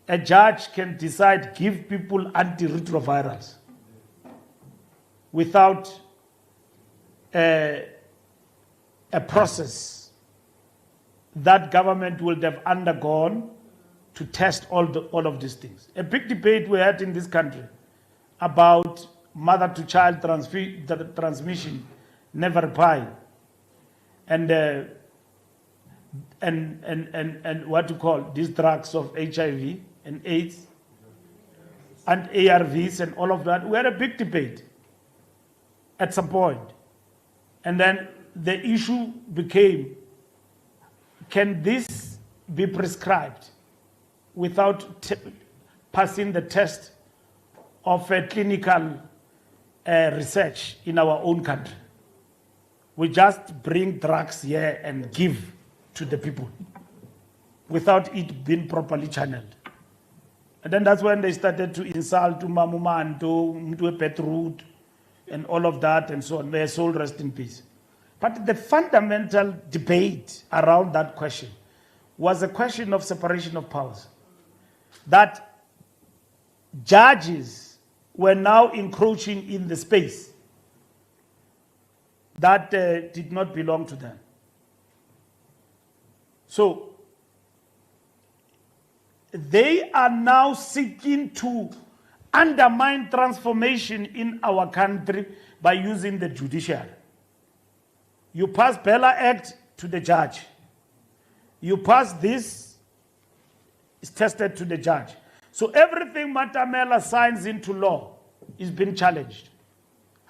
A judge can decide, give people antiretrovirals without a process that government would have undergone to test all of these things. A big debate we had in this country about mother-to-child transmission, never pie, and what you call these drugs of HIV and AIDS and ARVs and all of that. We had a big debate at some point. And then the issue became, can this be prescribed without passing the test of a clinical research in our own country? We just bring drugs here and give to the people without it being properly channeled. And then that's when they started to insult to Mamumanto, to Petrut, and all of that, and so on. May soul rest in peace. But the fundamental debate around that question was a question of separation of powers. That judges were now encroaching in the space that did not belong to them. So they are now seeking to undermine transformation in our country by using the judiciary. You pass Bella Act to the judge. You pass this, it's tested to the judge. So everything Matamela signs into law is being challenged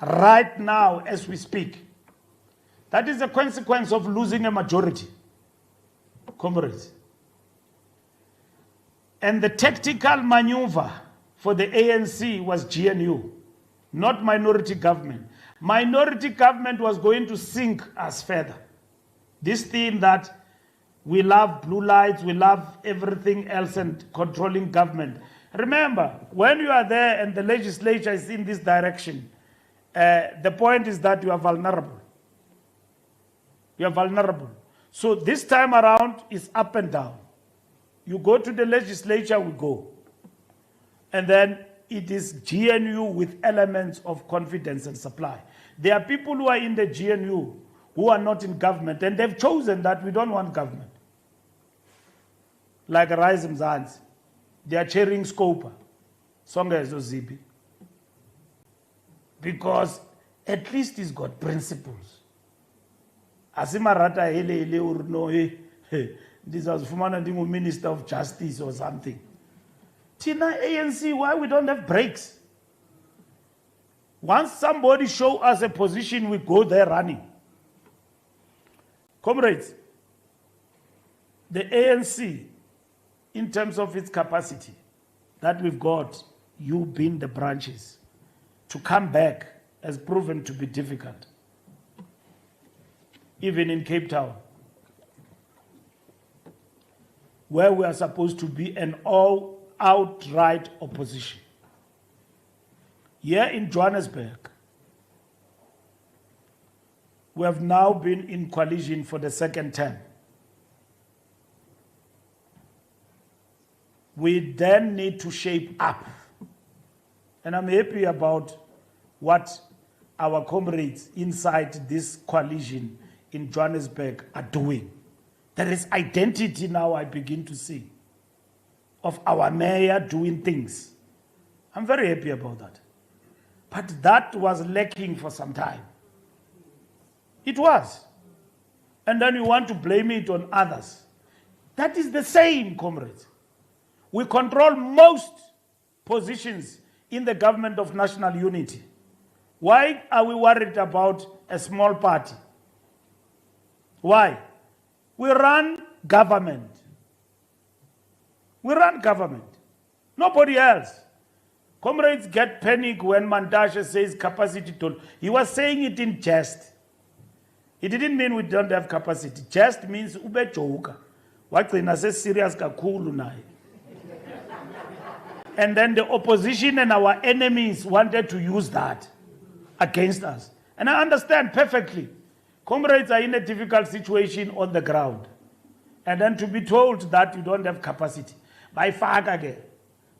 right now as we speak. That is a consequence of losing a majority, comrades. And the tactical maneuver for the ANC was GNU, not minority government. Minority government was going to sink us further. This thing that we love blue lights, we love everything else and controlling government. Remember, when you are there and the legislature is in this direction, the point is that you are vulnerable. You are vulnerable. So this time around is up and down. You go to the legislature, we go. And then it is GNU with elements of confidence and supply. There are people who are in the GNU who are not in government, and they've chosen that we don't want government. Like Rise Mzansi, they are chairing Scopa, Songezo Zibi, because at least he's got principles. Asimarata hele or no, this was Fumana Dingo Minister of Justice or something. Tina ANC, why we don't have breaks? Once somebody show us a position, we go there running. Comrades, the ANC, in terms of its capacity that we've got, you being the branches, to come back has proven to be difficult. Even in Cape Town, where we are supposed to be an outright opposition. Here in Johannesburg, we have now been in coalition for the second term. We then need to shape up. And I'm happy about what our comrades inside this coalition in Johannesburg are doing. There is identity now, I begin to see, of our mayor doing things. I'm very happy about that. But that was lacking for some time. It was. And then you want to blame it on others. That is the same, comrades. We control most positions in the government of national unity. Why are we worried about a small party? Why? We run government. We run government. Nobody else. Comrades get panic when Mantashe says capacity tool. He was saying it in jest. It didn't mean we don't have capacity. Jest means ube joker. Wagcina serious kakhulu naye. And then the opposition and our enemies wanted to use that against us. And I understand perfectly. Comrades are in a difficult situation on the ground. And then to be told that you don't have capacity. By far again.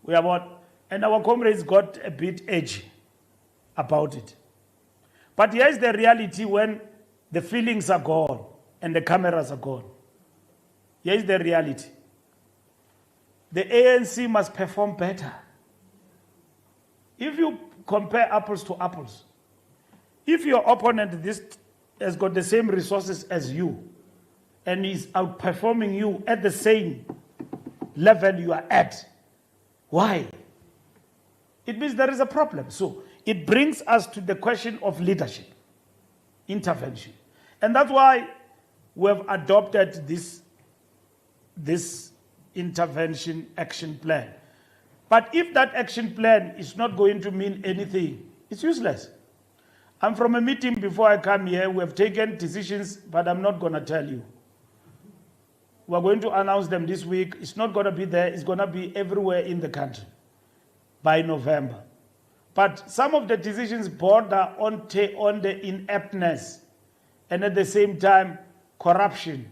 We are what? And our comrades got a bit edgy about it. But here's the reality when the feelings are gone and the cameras are gone. Here's the reality. The ANC must perform better. If you compare apples to apples, if your opponent has got the same resources as you and is outperforming you at the same level you are at, why? It means there is a problem. So it brings us to the question of leadership, intervention. And that's why we have adopted this intervention action plan. But if that action plan is not going to mean anything, it's useless. I'm from a meeting before I come here. We have taken decisions, but I'm not going to tell you. We're going to announce them this week. It's not going to be there. It's going to be everywhere in the country by November. But some of the decisions border on the ineptness and at the same time corruption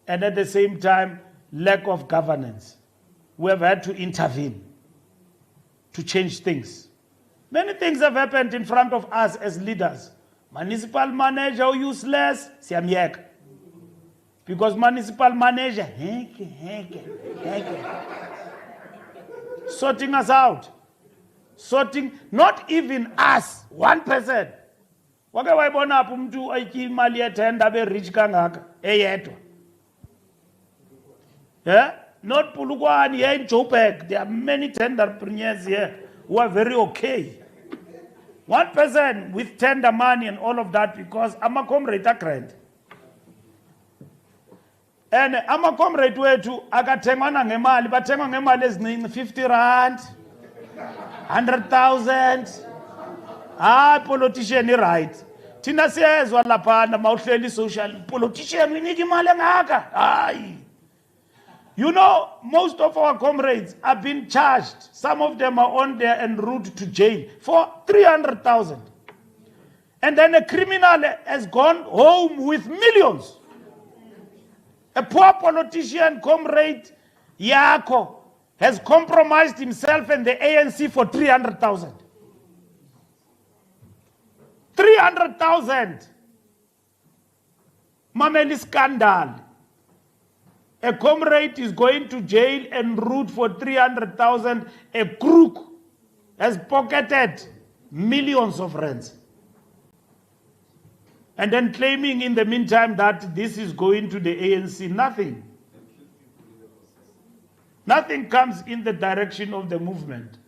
and at the same time lack of governance. We have had to intervene to change things. Many things have happened in front of us as leaders. Municipal manager useless, siyamyeka. Because municipal manager, sorting us out. Sorting, not even us, 1%. Wake wayibona apho umuntu ayityi imali yethenda abe rich kangaka eyedwa. Yeah? Not Pulukwani here in Joburg. There are many tenderpreneurs here who are very okay. 1% with tender money and all of that because I'm a comrade grant. And I'm a comrade wethu akathengwana ngemali bathengwa ngemali eziningi 50 rand 100,000. Politician right. Thina siyezwa lapha mawuhleli social politician unika imali engaka. Hayi. You know, most of our comrades have been charged. Some of them are on there en route to jail for 300,000. And then a criminal has gone home with millions. A poor politician, comrade Yako, has compromised himself and the ANC for 300,000. 300,000. Mameli scandal. A comrade is going to jail en route for 300,000. A crook has pocketed millions of rands. And then claiming in the meantime that this is going to the ANC. Nothing. Nothing comes in the direction of the movement.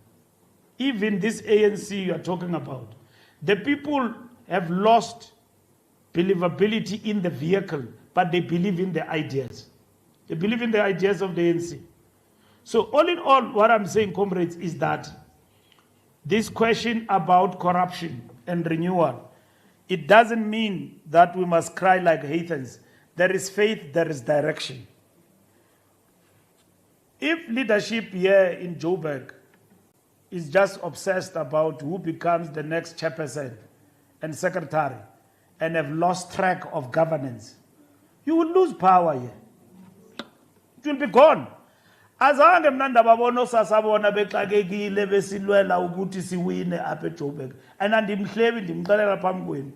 Even this ANC you are talking about. The people have lost believability in the vehicle, but they believe in the ideas. They believe in the ideas of the ANC. So all in all, what I'm saying, comrades, is that this question about corruption and renewal, it doesn't mean that we must cry like heathens. There is faith, there is direction. If leadership here in Joburg is just obsessed about who becomes the next chairperson and secretary and have lost track of governance, you will lose power here. It will be gone. Azange mnanda babono sasabona bexakekile besilwela ukuthi siwine apha eJoburg. Andimhlebi ndimxelela phambi kwenu.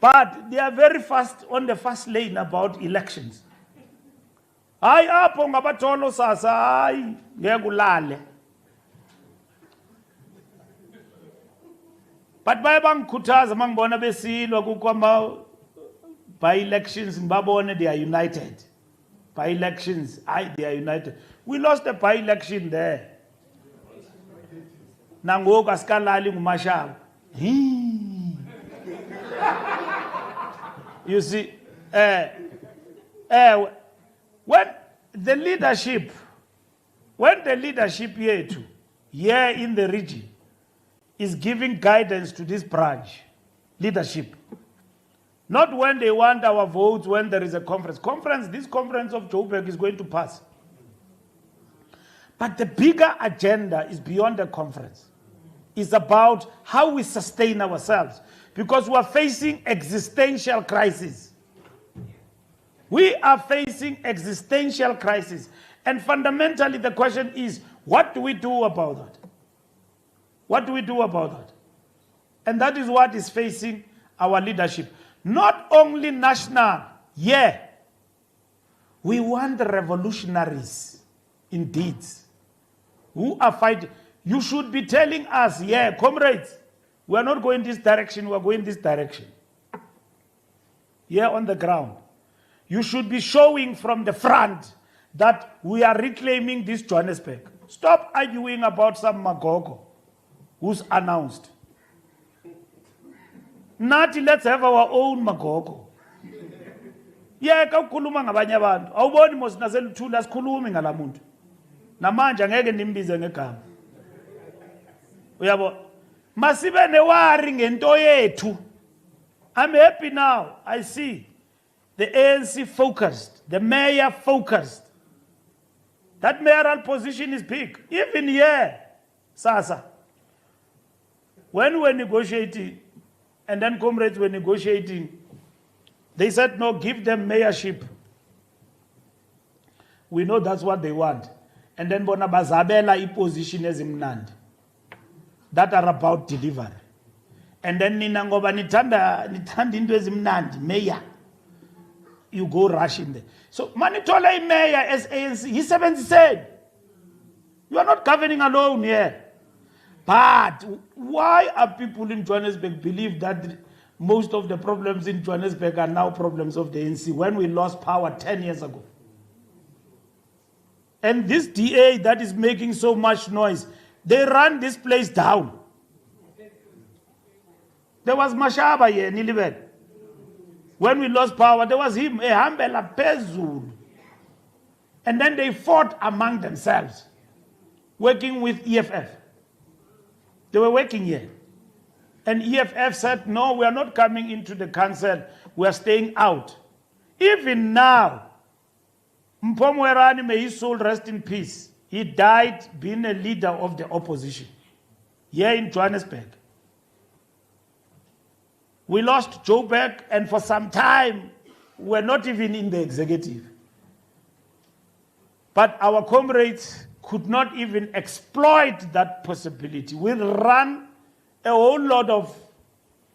But they are very fast on the first lane about elections. Hayi apho ngabatholo sasa hayi ngeke ulale. But baye bangikhuthaza mangibona besilwa kukwama by elections ngibabone they are united. By elections, they are united. We lost the by election there. Nangoku asikalali ngumashaba. You see, when the leadership here in the region is giving guidance to this branch, leadership, not when they want our votes, when there is a conference. This conference of Joburg is going to pass. But the bigger agenda is beyond the conference. It's about how we sustain ourselves. Because we are facing existential crisis. We are facing existential crisis. And fundamentally the question is, what do we do about that? What do we do about that? And that is what is facing our leadership. Not only national, we want the revolutionaries, indeed, who are fighting. You should be telling us, comrades, we are not going this direction, we are going this direction. Here on the ground. You should be showing from the front that we are reclaiming this Johannesburg. Stop arguing about some Magogo who's announced. Nathi, let's have our own Magogo. Kawukhuluma ngabanye abantu. Awuboni mos naseluthula asikhulumi ngalamuntu. Namanje ngeke nimbize ngegama. Uyabo, masibe newari ngento yethu. I'm happy now. I see the ANC focused, the mayor focused. That mayoral position is big. Even here, Sasa, when we're negotiating, and then comrades were negotiating, they said, no, give them mayorship. We know that's what they want. And then bona bazabela position as imnandi that are about delivery. And then nina ngoba nithanda into ezimnandi, mayor, you go rush in there. So Manitola mayor as ANC, he said, you are not governing alone here. But why are people in Johannesburg believe that most of the problems in Johannesburg are now problems of the ANC when we lost power 10 years ago? And this DA that is making so much noise, they ran this place down. There was Mashaba here, Nilibet. When we lost power, there was him, Ehambela Pezul. And then they fought among themselves, working with EFF. They were working here. And EFF said, no, we are not coming into the council. We are staying out. Even now, Mpomwerani, may his soul rest in peace, he died being a leader of the opposition here in Johannesburg. We lost Joburg, and for some time, we were not even in the executive. But our comrades could not even exploit that possibility. We'll run a whole lot of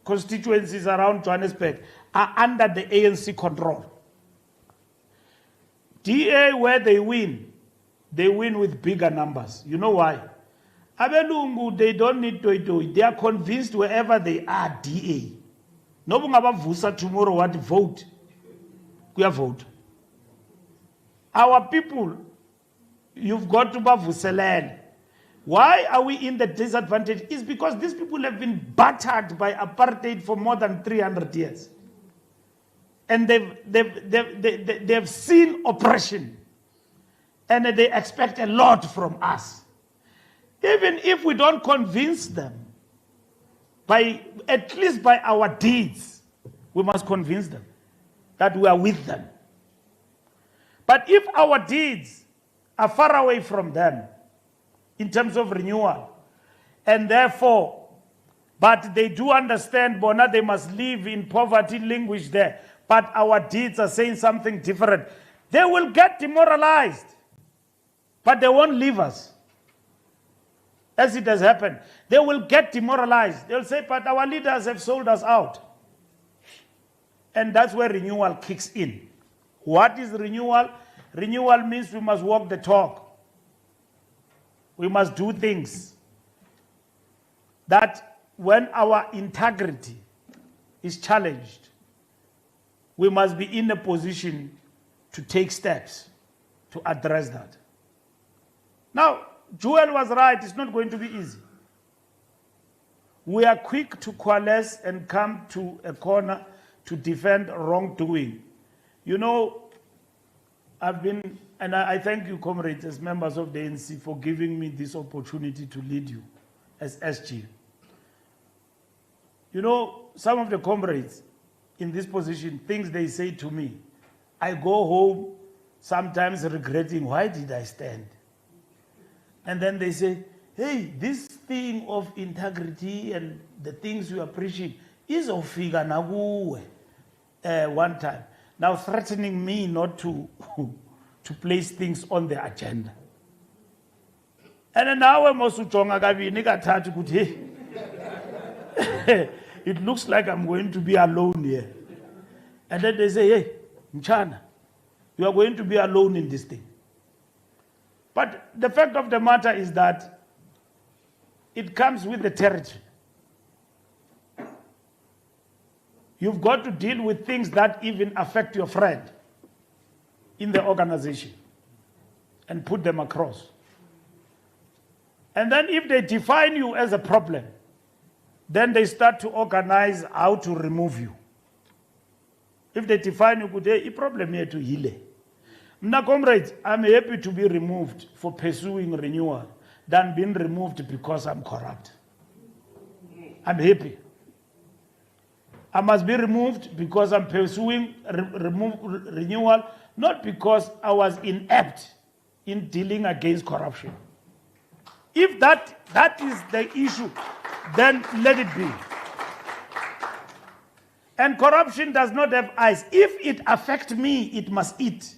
constituencies around Johannesburg are under the ANC control. DA, where they win with bigger numbers. You know why? Abelungu, they don't need to. They are convinced wherever they are, DA. No vusa tomorrow what vote. We are vote. Our people, you've got to bavuselele. Why are we in the disadvantage? It's because these people have been battered by apartheid for more than 300 years. And they've seen oppression. And they expect a lot from us. Even if we don't convince them, at least by our deeds, we must convince them that we are with them. But if our deeds are far away from them, in terms of renewal, and therefore, but they do understand, Bona, they must live in poverty language there, but our deeds are saying something different, they will get demoralized, but they won't leave us. As it has happened, they will get demoralized. They'll say, but our leaders have sold us out. And that's where renewal kicks in. What is renewal? Renewal means we must walk the talk. We must do things that when our integrity is challenged, we must be in a position to take steps to address that. Now, Joel was right, it's not going to be easy. We are quick to coalesce and come to a corner to defend wrongdoing. You know, and I thank you, comrades, as members of the ANC, for giving me this opportunity to lead you as SG. You know, some of the comrades in this position, things they say to me, I go home sometimes regretting, why did I stand? And then they say, hey, this thing of integrity and the things you are preaching is of figure one time. Now threatening me not to place things on the agenda. And then now it looks like I'm going to be alone here. And then they say, hey, Mchana, you are going to be alone in this thing. But the fact of the matter is that it comes with the territory. You've got to deal with things that even affect your friend in the organization and put them across. And then if they define you as a problem, then they start to organize how to remove you. If they define you, good, a problem here to heal. Now, comrades, I'm happy to be removed for pursuing renewal than being removed because I'm corrupt. I'm happy. I must be removed because I'm pursuing renewal, not because I was inept in dealing against corruption. If that is the issue, then let it be. And corruption does not have eyes. If it affects me, it must eat.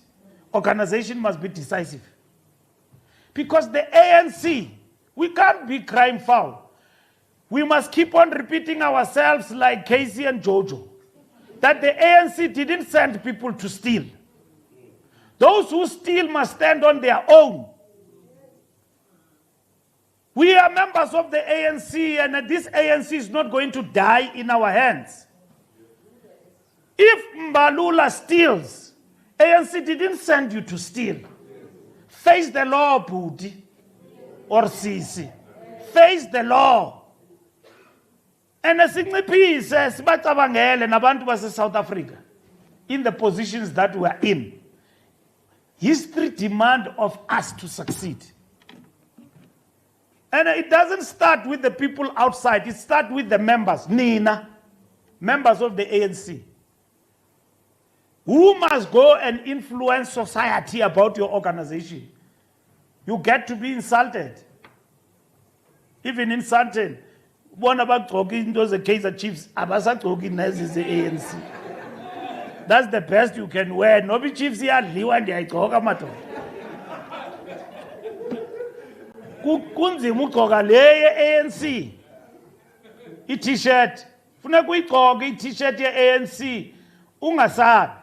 Organization must be decisive. Because the ANC, we can't be crime foul. We must keep on repeating ourselves like Casey and Jojo, that the ANC didn't send people to steal. Those who steal must stand on their own. We are members of the ANC, and this ANC is not going to die in our hands. If Mbalula steals, ANC didn't send you to steal. Face the law, Budi, or Sisi. Face the law. And a significant says, Nabantu was South Africa, in the positions that we are in. History demands of us to succeed. And it doesn't start with the people outside, it starts with the members, Nina, members of the ANC. Who must go and influence society about your organization? You get to be insulted. Even insulted. One about talking to the Kaiser Chiefs, Abasa talking as is the ANC. That's the best you can wear. No be chiefs here, Liwandi, I talk about it. Kunzi mukoga leye ANC. i-t-shirt funeka uyigqoke i-t-shirt ye-ANC ungasabi,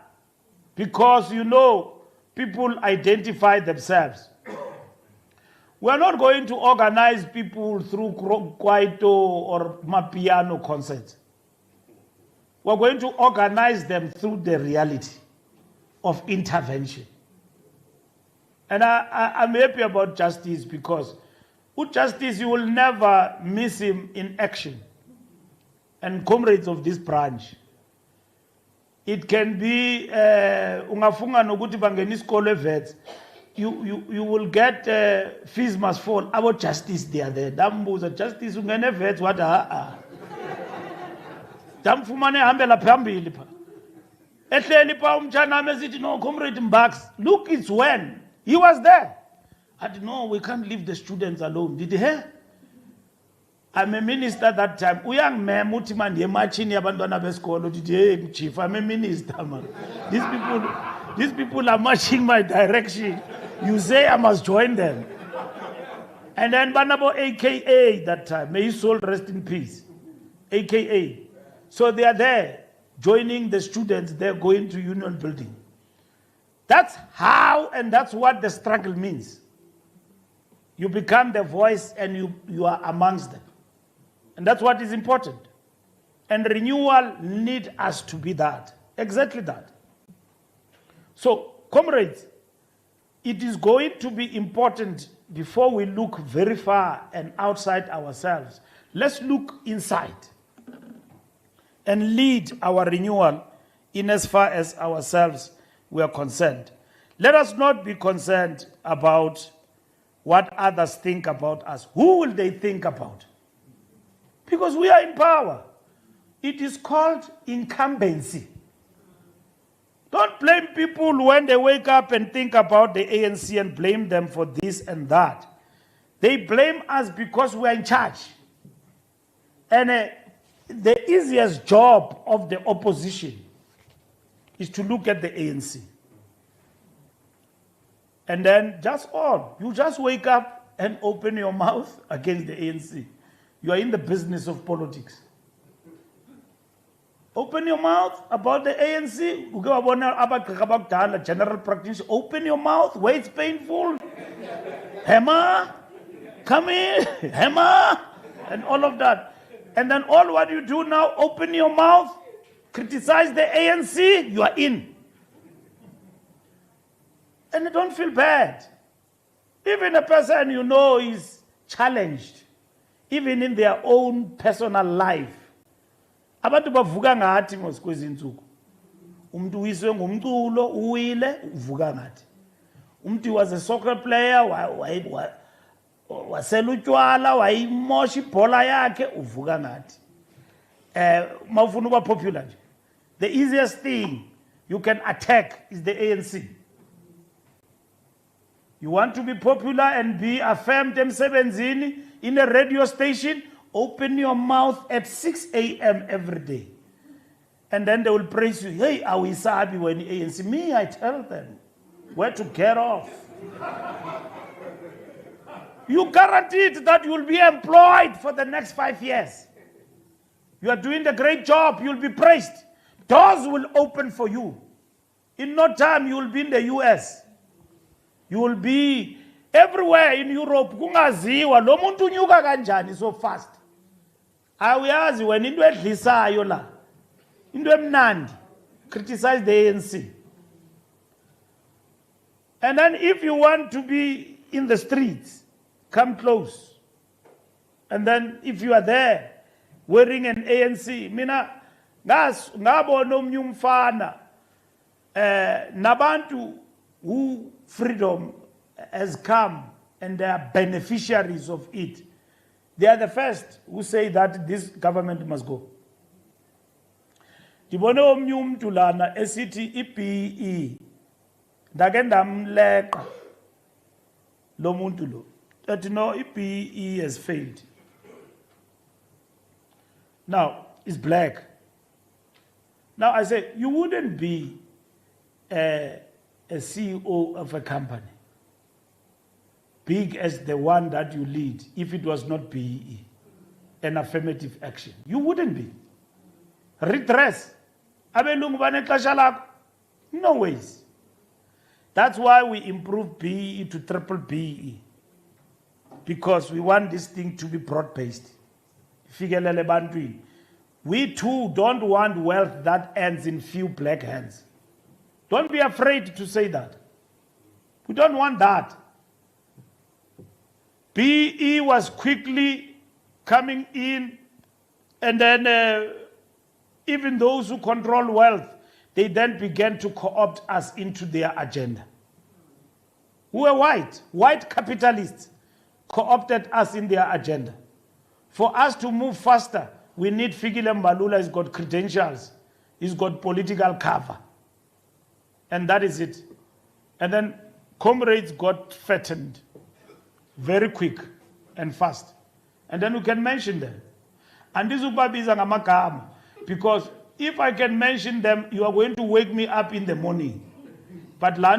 because you know people identify themselves. We are not going to organize people through kwaito or mapiano concerts. We are going to organize them through the reality of intervention. And I'm happy about Justice, because with Justice you will never miss him in action. And comrades of this branch, it can be ungafunga nokuthi bangena isikole vets, you will get fees must fall. About Justice, they are there. Dambuza Justice ungene vets what damfumane hambela phambili pha ehleli pha umtshana esithi no comrade Mbax, look, it's when he was there. I did no, we can't leave the students alone. Did he hear? I'm a minister that time. Uyang mem uthi manje marching yabantwana besikolo. Did hey chief, I'm a minister man. These people are marching my direction. You say I must join them. And then Banabo AKA that time, may his soul rest in peace. AKA. So they are there joining the students. They're going to Union Building. That's how, and that's what the struggle means. You become the voice and you are amongst them. And that's what is important. And renewal need us to be that. Exactly that. So, comrades, it is going to be important before we look very far and outside ourselves. Let's look inside and lead our renewal in as far as ourselves we are concerned. Let us not be concerned about what others think about us. Who will they think about? Because we are in power. It is called incumbency. Don't blame people when they wake up and think about the ANC and blame them for this and that. They blame us because we are in charge. And the easiest job of the opposition is to look at the ANC. And then you just wake up and open your mouth against the ANC. You are in the business of politics. Open your mouth about the ANC. General practitioner. Open your mouth where it's painful. Hammer, come in, hammer, and all of that. And then all what you do now, open your mouth, criticize the ANC, you are in. And don't feel bad. Even a person you know is challenged, even in their own personal life. Abantu bavuka ngathi mosikwezi insuku. Umuntu wiswe ngumculo uwile uvuka ngathi. Umuntu was a soccer player wasela utshwala wayimosha ibhola yakhe uvuka ngathi. Mawufuna uba popular nje. The easiest thing you can attack is the ANC. You want to be popular and be affirmed emsebenzini in a radio station, open your mouth at 6 a.m. every day. And then they will praise you. Hey, awisabi when ANC. Me, I tell them where to get off. You guaranteed that you will be employed for the next 5 years. You are doing a great job. You will be praised. Doors will open for you. In no time, you will be in the US. You will be everywhere in Europe. Kungaziwa lo muntu unyuka kanjani so fast. Awuyazi wena into edlisayo la. Into emnandi. Criticize the ANC. And then if you want to be in the streets, come close. And then if you are there wearing an ANC, mina ngabona omnye umfana nabantu who freedom has come and they are beneficiaries of it. They are the first who say that this government must go. Ndibone omnye umuntu lana esithi iBE ndake ndamleqa lo muntu lo. That no, iBE has failed. Now, it's black. Now I say, you wouldn't be a CEO of a company big as the one that you lead if it was not BEE. an affirmative action. You wouldn't be. Redress. Abelungu banexesha lakho? No ways. That's why we improve BE to triple BE. Because we want this thing to be broad-based. Fikile Mbalula. We too don't want wealth that ends in few black hands. Don't be afraid to say that. We don't want that. BE was quickly coming in, and then even those who control wealth, they then began to co-opt us into their agenda. We were white capitalists co-opted us in their agenda. For us to move faster, we need Fikile Mbalula. He's got credentials, he's got political cover, and that is it. And then comrades got fattened very quick and fast. And then we can mention them. And this is because if I can mention them, you are going to wake me up in the morning. But it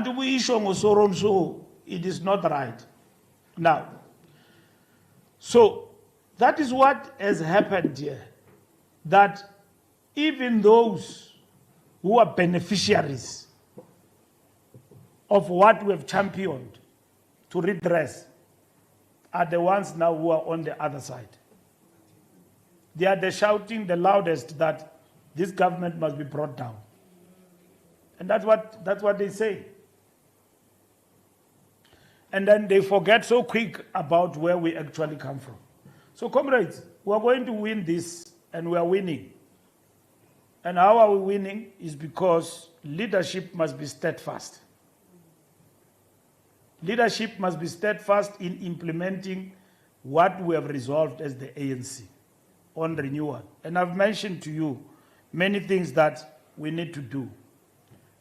is not right. Now, so that is what has happened here. That even those who are beneficiaries of what we have championed to redress are the ones now who are on the other side. They are the shouting the loudest that this government must be brought down. And that's what they say. And then they forget so quick about where we actually come from. So comrades, we are going to win this, and we are winning. And how are we winning is because leadership must be steadfast. Leadership must be steadfast in implementing what we have resolved as the ANC on renewal. And I've mentioned to you many things that we need to do.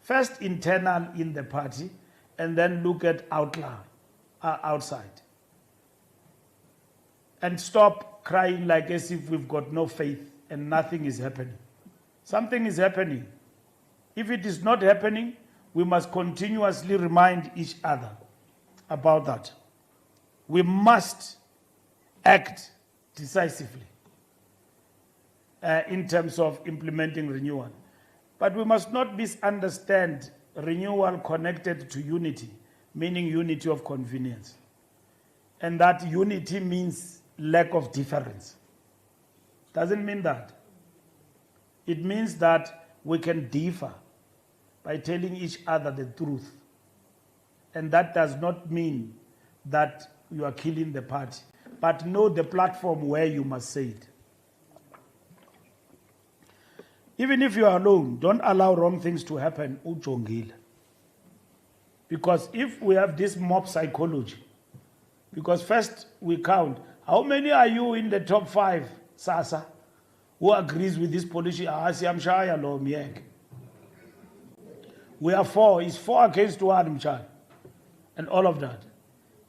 First, internal in the party, and then look at outside. And stop crying like as if we've got no faith and nothing is happening. Something is happening. If it is not happening, we must continuously remind each other about that. We must act decisively in terms of implementing renewal. But we must not misunderstand renewal connected to unity, meaning unity of convenience. And that unity means lack of difference. Doesn't mean that. It means that we can differ by telling each other the truth. And that does not mean that you are killing the party, but know the platform where you must say it. Even if you are alone, don't allow wrong things to happen. Because if we have this mob psychology, because first we count, how many are you in the top 5, Sasa, who agrees with this policy? We are 4. It's 4 against 1, Mchai. And all of that.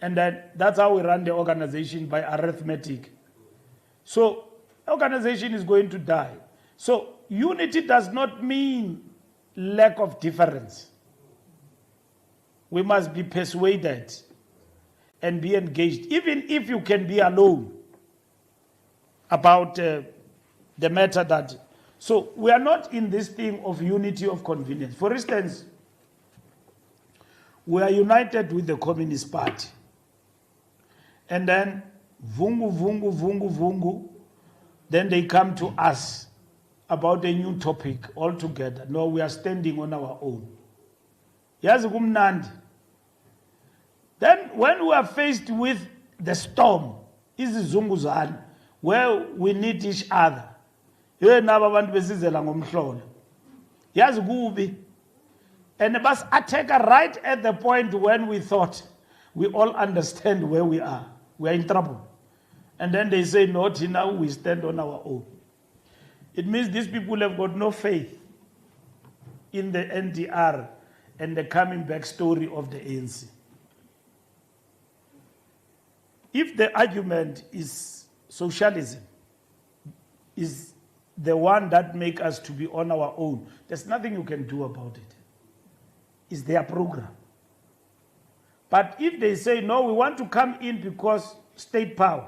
And then that's how we run the organization, by arithmetic. So organization is going to die. So unity does not mean lack of difference. We must be persuaded and be engaged, even if you can be alone about the matter that. So we are not in this thing of unity of convenience. For instance, we are united with the Communist Party. And then, vungu, then they come to us about a new topic altogether. No, we are standing on our own. Then when we are faced with the storm, where we need each other, and the bus attacker right at the point when we thought we all understand where we are. We are in trouble. And then they say, not now, we stand on our own. It means these people have got no faith in the NDR and the coming back story of the ANC. If the argument is socialism, is the one that makes us to be on our own, there's nothing you can do about it. It's their program. But if they say, no, we want to come in because state power,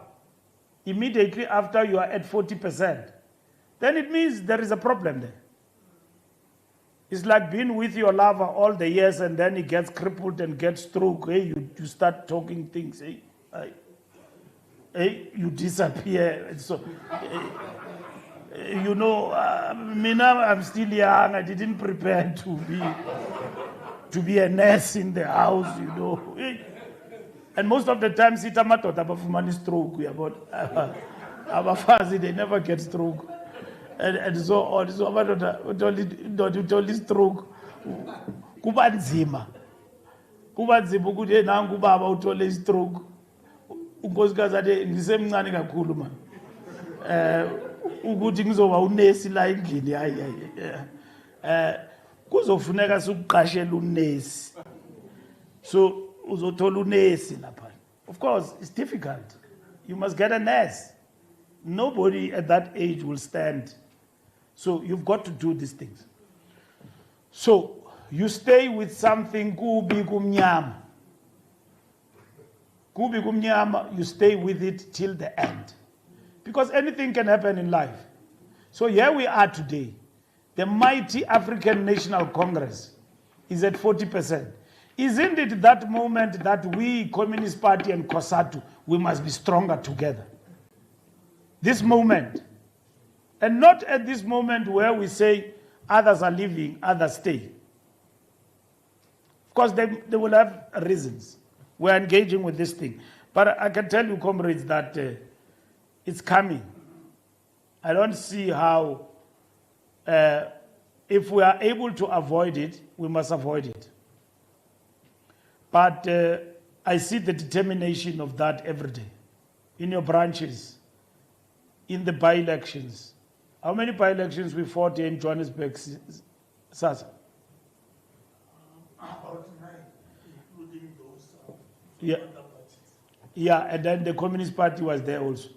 immediately after you are at 40%, then it means there is a problem there. It's like being with your lover all the years and then he gets crippled and gets stroke. Hey, you start talking things. Hey, you disappear. So, you know, I'm still young. I didn't prepare to be a nurse in the house, you know. And most of the time, sitamato stroke. They never get stroke. And so on. So only stroke. Kuba nzima ukuthi nangu ubaba uthole stroke. Unkosikazi ade ngisemncane kakhulu man. Ukuthi ngizoba unesi la endlini hayi. Kuzofuneka sikuqashela unesi. So uzothola unesi lapha. Of course, it's difficult. You must get a nurse. Nobody at that age will stand. So you've got to do these things. So you stay with something kubi kumnyama. Kubi kumnyama, you stay with it till the end. Because anything can happen in life. So here we are today. The mighty African National Congress is at 40%. Isn't it that moment that we, Communist Party and COSATU, we must be stronger together? This moment. And not at this moment where we say others are leaving, others stay. Of course, they will have reasons. We're engaging with this thing. But I can tell you, comrades, that it's coming. I don't see how, if we are able to avoid it, we must avoid it. But I see the determination of that every day. In your branches, in the by-elections. How many by-elections we fought here in Johannesburg, Sasa? About 9, including those Yeah. other parties. Yeah, and then the Communist Party was there also.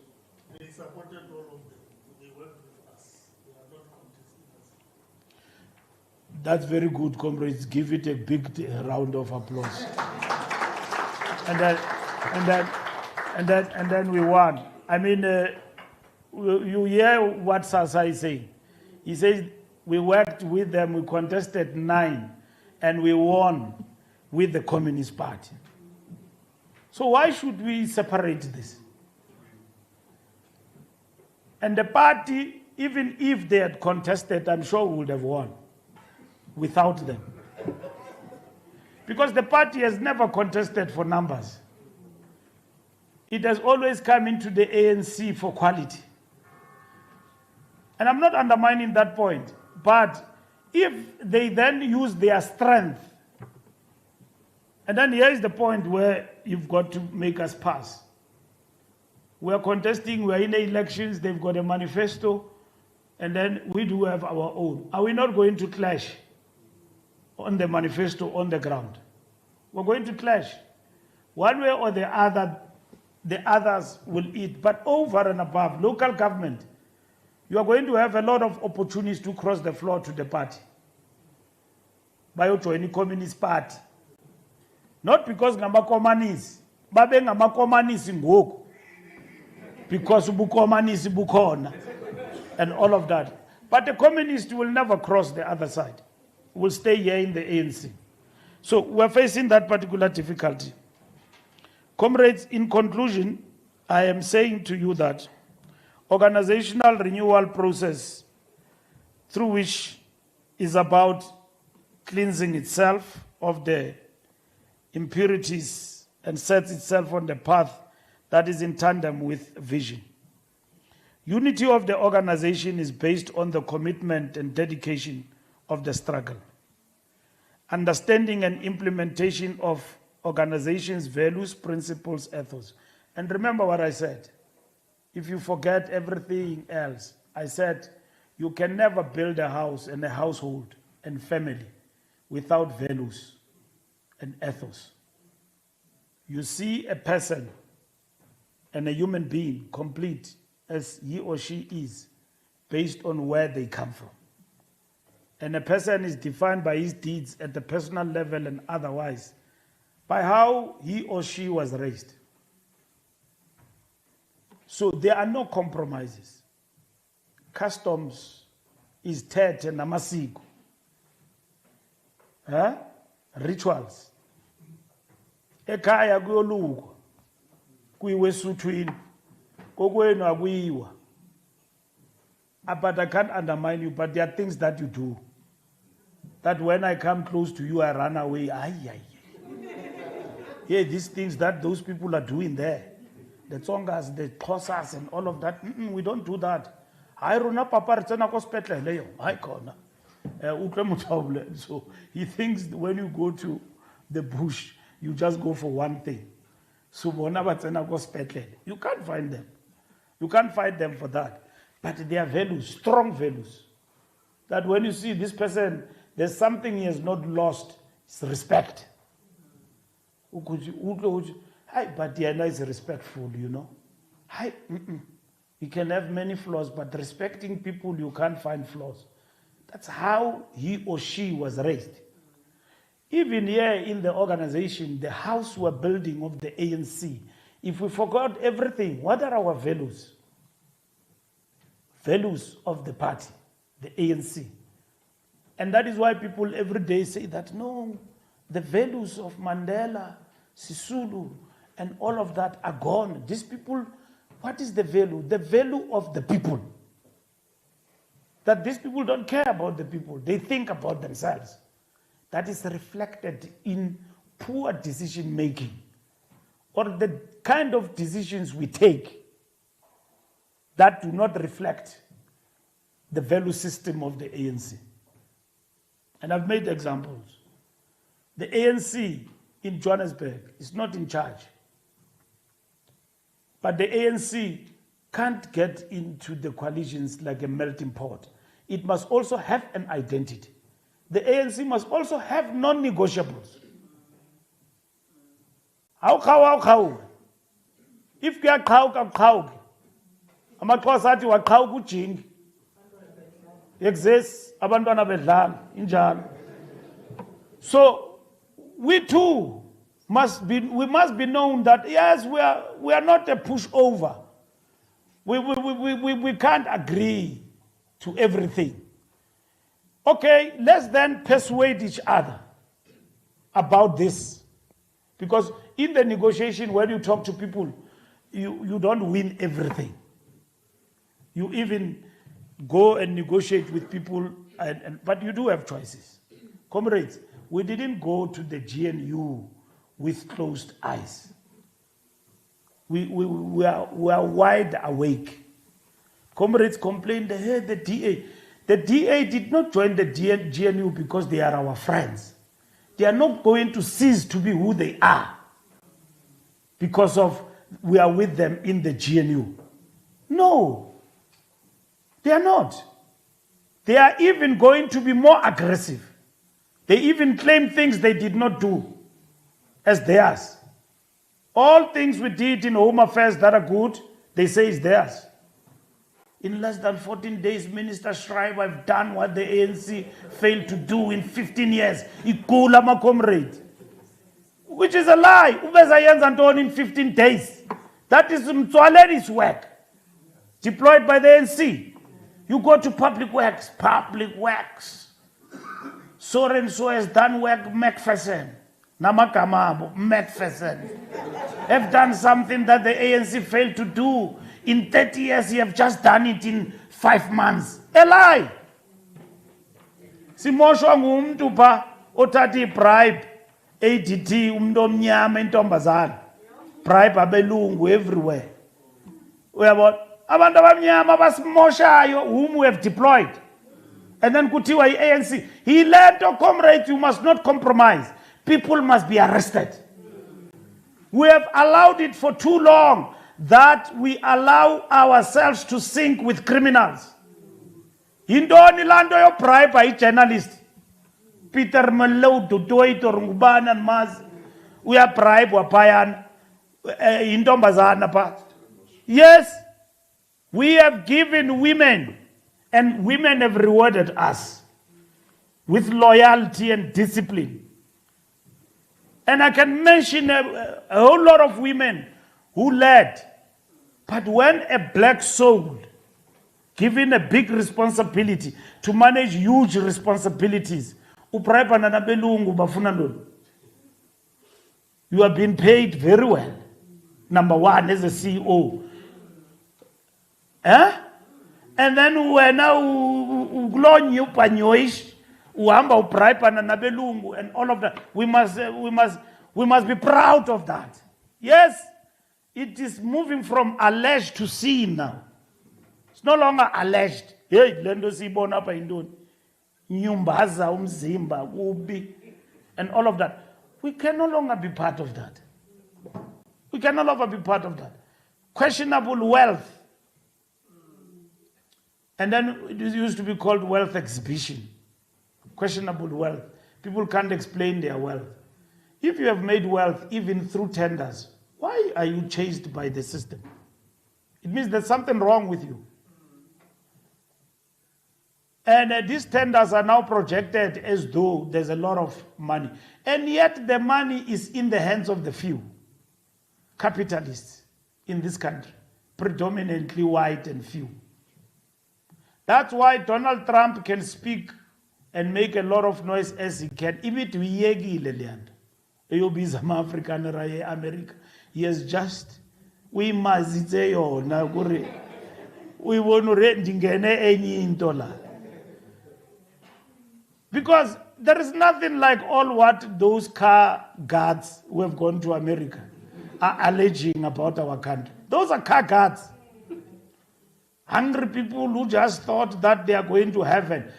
They supported all of them. They worked with us. They are not contesting us. That's very good, comrades. Give it a big round of applause. and then we won. I mean, you hear what Sasa is saying. He says we worked with them, we contested 9, and we won with the Communist Party. So why should we separate this? And the party, even if they had contested, I'm sure we would have won without them. Because the party has never contested for numbers. It has always come into the ANC for quality. And I'm not undermining that point. But if they then use their strength, and then here is the point where you've got to make us pass. We are contesting, we are in the elections, they've got a manifesto, and then we do have our own. Are we not going to clash on the manifesto on the ground? We're going to clash. One way or the other, the others will eat. But over and above, local government, you are going to have a lot of opportunities to cross the floor to the party. By joining Communist Party. Not because ngamakomanisi, babe ngamakomanisi ngoku. Because ubukomanisi bukhona and all of that. But the communists will never cross the other side. Will stay here in the ANC. So we're facing that particular difficulty. Comrades, in conclusion, I am saying to you that organizational renewal process through which is about cleansing itself of the impurities and sets itself on the path that is in tandem with vision. Unity of the organization is based on the commitment and dedication of the struggle. Understanding and implementation of organization's values, principles, ethos. And remember what I said. If you forget everything else, I said you can never build a house and a household and family without values and ethos. You see a person and a human being complete as he or she is based on where they come from. And a person is defined by his deeds at the personal level and otherwise by how he or she was raised. So there are no compromises. Customs is tete namasiko. Huh? Rituals. Ekhaya kuyolukwa. Kuyiwe esuthwini. Kokwenu akuyiwa. But I can't undermine you, but there are things that you do. That when I come close to you, I run away. Yeah, these things that those people are doing there. The Tsongas, the Xhosas, and all of that. We don't do that. So he thinks when you go to the bush, you just go for one thing. So you can't find them. You can't fight them for that. But they are values, strong values. That when you see this person, there's something he has not lost. It's respect. But Diana is respectful, you know. You can have many flaws, but respecting people, you can't find flaws. That's how he or she was raised. Even here in the organization, the house we're building of the ANC, if we forgot everything, what are our values? Values of the party, the ANC. And that is why people every day say that, no, the values of Mandela, Sisulu, and all of that are gone. These people, what is the value? The value of the people. That these people don't care about the people. They think about themselves. That is reflected in poor decision making or the kind of decisions we take that do not reflect the value system of the ANC. And I've made examples. The ANC in Johannesburg is not in charge. But the ANC can't get into the coalitions like a melting pot. It must also have an identity. The ANC must also have non-negotiables. How? If you are how. Amaxhosa athi waqhawuka ujingi. Exists abantwana bedlala injalo. So we too must be known that yes, we are not a pushover. We can't agree to everything. Okay, let's then persuade each other about this. Because in the negotiation, when you talk to people, you don't win everything. You even go and negotiate with people, but you do have choices. Comrades, we didn't go to the GNU with closed eyes. We are wide awake. Comrades complained, hey, the DA. The DA did not join the GNU because they are our friends. They are not going to cease to be who they are because of we are with them in the GNU. No. They are not. They are even going to be more aggressive. They even claim things they did not do as theirs. All things we did in Home Affairs that are good, they say is theirs. In less than 14 days, Minister Schreiber have done what the ANC failed to do in 15 years. Ikula ma comrade. Which is a lie. Ubeza yenza ntoni in 15 days. That is Mtswaledi's work. Deployed by the ANC. You go to public works. So and so has done work, Macpherson. Namakamabo, Macpherson. Have done something that the ANC failed to do. In 30 years, you have just done it in 5 months. A lie. Simosho ngumntu pa othatha bribe ADT umuntu omnyama intombazana. Bribe abelungu everywhere. Uyabona abantu abamnyama basimoshayo whom we have deployed. And then kuthiwa iANC. He led to comrades, you must not compromise. People must be arrested. We have allowed it for too long that we allow ourselves to sink with criminals. Yintoni lando yo bribe by journalist. Peter Malo Dutoito Rungubana and Maz. We are bribe wapayan intombazana pa. Yes, we have given women and women have rewarded us with loyalty and discipline. And I can mention a whole lot of women who led But when a black soul, given a big responsibility to manage huge responsibilities, you have been paid very well. Number one, as a CEO. Eh? And then when and all of that, we must be proud of that. Yes, it is moving from alleged to seen now. It's no longer alleged. Hey, lendo sibona apa indoni. Nyumbaza umzimba ubi and all of that. We can no longer be part of that. We can no longer be part of that. Questionable wealth. And then it used to be called wealth exhibition. Questionable wealth. People can't explain their wealth. If you have made wealth even through tenders, why are you chased by the system? It means there's something wrong with you. And these tenders are now projected as though there's a lot of money. And yet the money is in the hands of the few capitalists in this country, predominantly white and few. That's why Donald Trump can speak and make a lot of noise as he can. America. He has just, we must say, oh, now we want to rent any dollar. Because there is nothing like all what those car guards who have gone to America are alleging about our country. Those are car guards. Hungry people who just thought that they are going to heaven.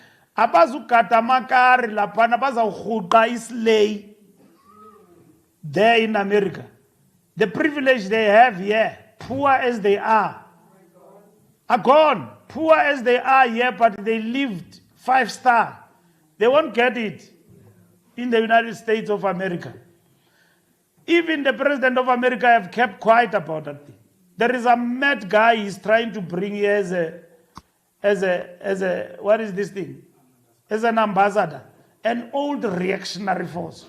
There in America. The privilege they have here, poor as they are gone. Poor as they are here, but they lived 5-star. They won't get it in the United States of America. Even the President of America have kept quiet about that thing. There is a mad guy he's trying to bring here as a what is this thing? As an ambassador, an old reactionary force.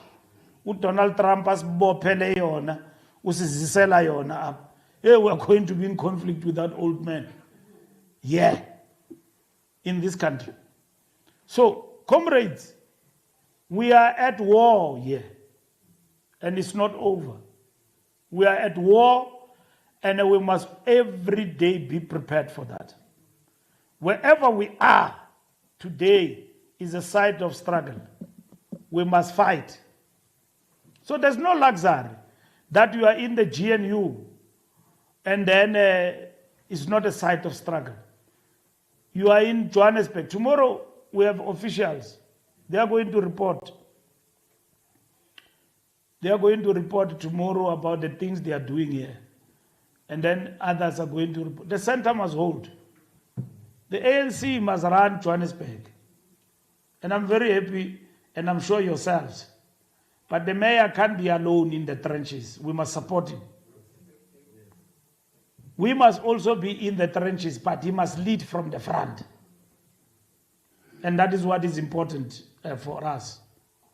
Donald Trump has bophele yona, usizisela yona. Yeah, we are going to be in conflict with that old man. Yeah, in this country. So, comrades, we are at war here, and it's not over. We are at war, and we must every day be prepared for that. Wherever we are today is a site of struggle. We must fight. So there's no luxury that you are in the GNU and then it's not a site of struggle. You are in Johannesburg. Tomorrow we have officials. They are going to report. They are going to report tomorrow about the things they are doing here. And then others are going to report. The center must hold. The ANC must run Johannesburg. And I'm very happy, and I'm sure yourselves. But the mayor can't be alone in the trenches. We must support him. We must also be in the trenches, but he must lead from the front. And that is what is important for us.